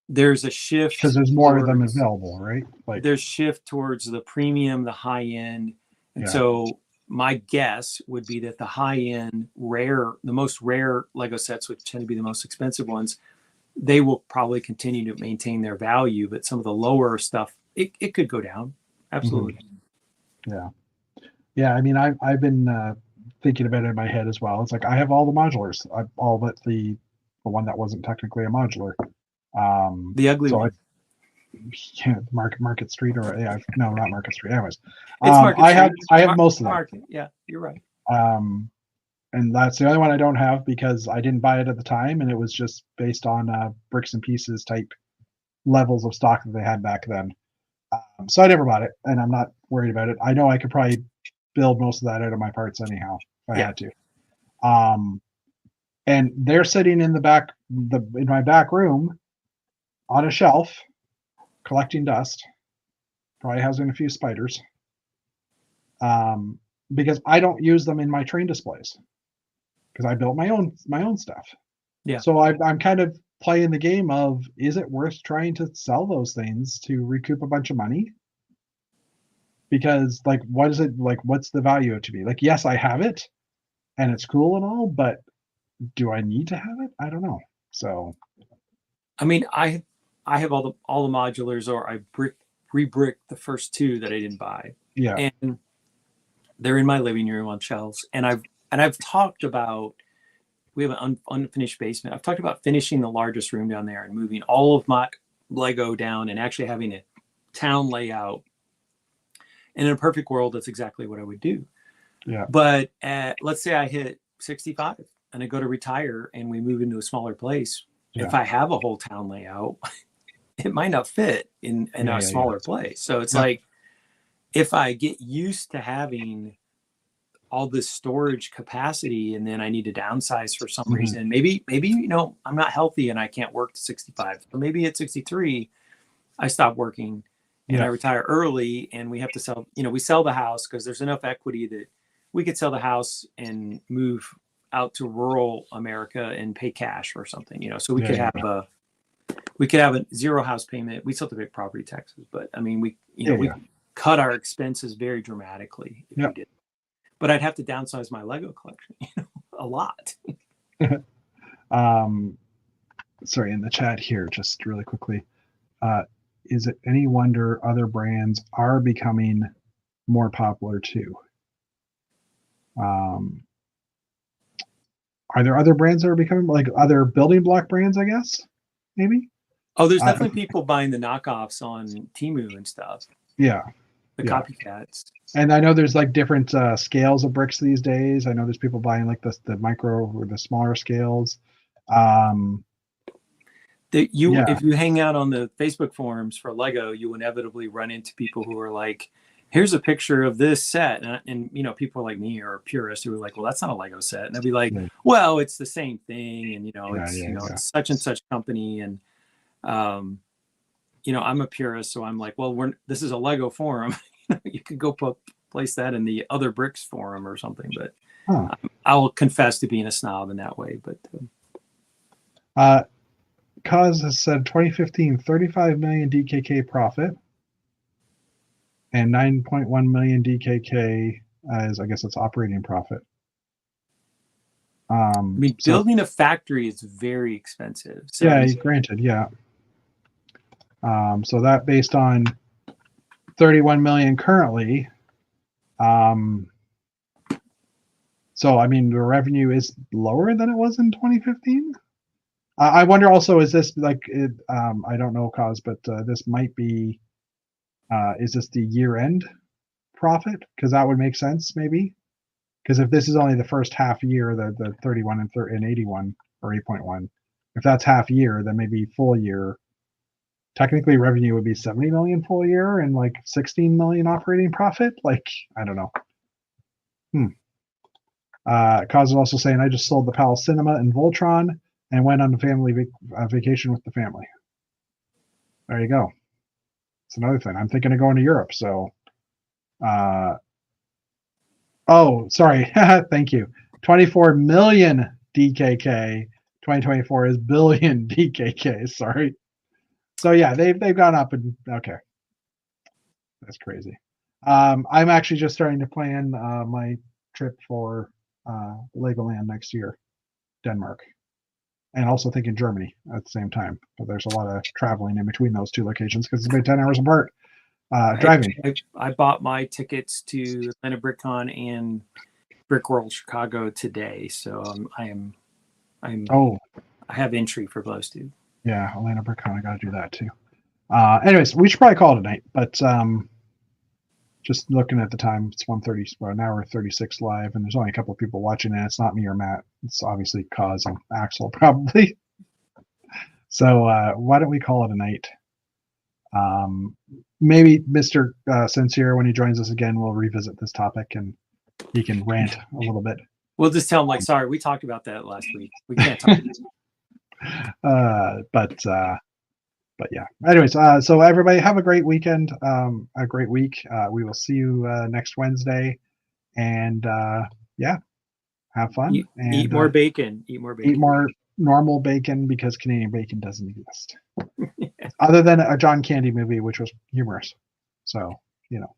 there's a shift because there's more of them available, right? Like there's shift towards the premium, the high end. And so my guess would be that the high end the most rare Lego sets, which tend to be the most expensive ones, they will probably continue to maintain their value. But some of the lower stuff, it could go down. Absolutely. Yeah. I mean, I've been thinking about it in my head as well. It's like I have all the modulars, all but the one that wasn't technically a modular. The ugly one. Market Street, or no, not Market Street. Anyways, I have most of them. Market. Yeah, you're right. And that's the only one I don't have because I didn't buy it at the time, and it was just based on bricks and pieces type levels of stock that they had back then. So I never bought it, and I'm not worried about it. I know I could probably build most of that out of my parts anyhow if I had to. And they're sitting in in my back room on a shelf collecting dust, probably housing a few spiders, because I don't use them in my train displays because I built my own stuff. So I'm kind of playing the game of, is it worth trying to sell those things to recoup a bunch of money? Because what's the value to me? Yes, I have it and it's cool and all, but do I need to have it? I don't know. So I mean, I have all the modulars, or I re-bricked the first two that I didn't buy. Yeah. And they're in my living room on shelves. And I've talked about, we have an unfinished basement. I've talked about finishing the largest room down there and moving all of my Lego down and actually having a town layout. And in a perfect world, that's exactly what I would do. Yeah. But let's say I hit 65 and I go to retire and we move into a smaller place. If I have a whole town layout, it might not fit in a smaller place. So it's like, if I get used to having all this storage capacity and then I need to downsize for some reason, maybe, I'm not healthy and I can't work to 65. So maybe at 63, I stop working and I retire early, and we have to sell, we sell the house because there's enough equity that we could sell the house and move out to rural America and pay cash or something, so we could have a zero house payment. We still have to pay property taxes, but I mean, we cut our expenses very dramatically if we did. But I'd have to downsize my Lego collection, a lot. Sorry, in the chat here, just really quickly, is it any wonder other brands are becoming more popular too? Are there other brands that are becoming other building block brands, I guess? Maybe? Oh, there's definitely people buying the knockoffs on Temu and stuff. Yeah. The copycats. And I know there's different scales of bricks these days. I know there's people buying the micro or the smaller scales. If you hang out on the Facebook forums for Lego, you inevitably run into people who are like, here's a picture of this set, and you know, people like me are purists who are like, well, that's not a Lego set, and I'd be like, well, it's the same thing, and you know, it's such and such company, and you know, I'm a purist, so I'm like, well, this is a Lego forum. You could go place that in the other bricks forum or something, but I'll confess to being a snob in that way. But Cause has said 2015 35 million DKK profit and 9.1 million DKK as, I guess it's operating profit. I mean, building a factory is very expensive. So yeah, granted, yeah. So that based on 31 million currently. So I mean, the revenue is lower than it was in 2015. I wonder also, is this like I don't know, Cause, but this might be is this the year-end profit? Because that would make sense, maybe. Because if this is only the first half year, the 31 and 81 or 8.1, if that's half year, then maybe full year. Technically, revenue would be 70 million full year and like 16 million operating profit. Like, I don't know. Cause is also saying, I just sold the Palace Cinema in Voltron and went on a family vacation with the family. There you go. It's another thing. I'm thinking of going to Europe. So, oh, sorry. Thank you. 24 million DKK. 2024 is billion DKK. Sorry. So yeah, they've gone up, and okay, that's crazy. I'm actually just starting to plan my trip for Legoland next year, Denmark, and also thinking Germany at the same time. But there's a lot of traveling in between those two locations because it's about 10 hours apart. Driving. I bought my tickets to Atlanta BrickCon and Brick World Chicago today, so I have entry for those two. Yeah, Atlanta BrickCon, I got to do that too. Anyways, we should probably call it a night, but just looking at the time, it's 1:30, well, an hour 36 live, and there's only a couple of people watching, and it's not me or Matt. It's obviously Cause and Axel, probably. So why don't we call it a night? Maybe Mr. Sincere, when he joins us again, we'll revisit this topic, and he can rant a little bit. We'll just tell him, like, sorry, we talked about that last week. We can't talk about it. But yeah. Anyways, so everybody have a great weekend, a great week. We will see you next Wednesday, and yeah, have fun. Eat more bacon. Eat more bacon. Eat more normal bacon because Canadian bacon doesn't exist, other than a John Candy movie, which was humorous. So you know.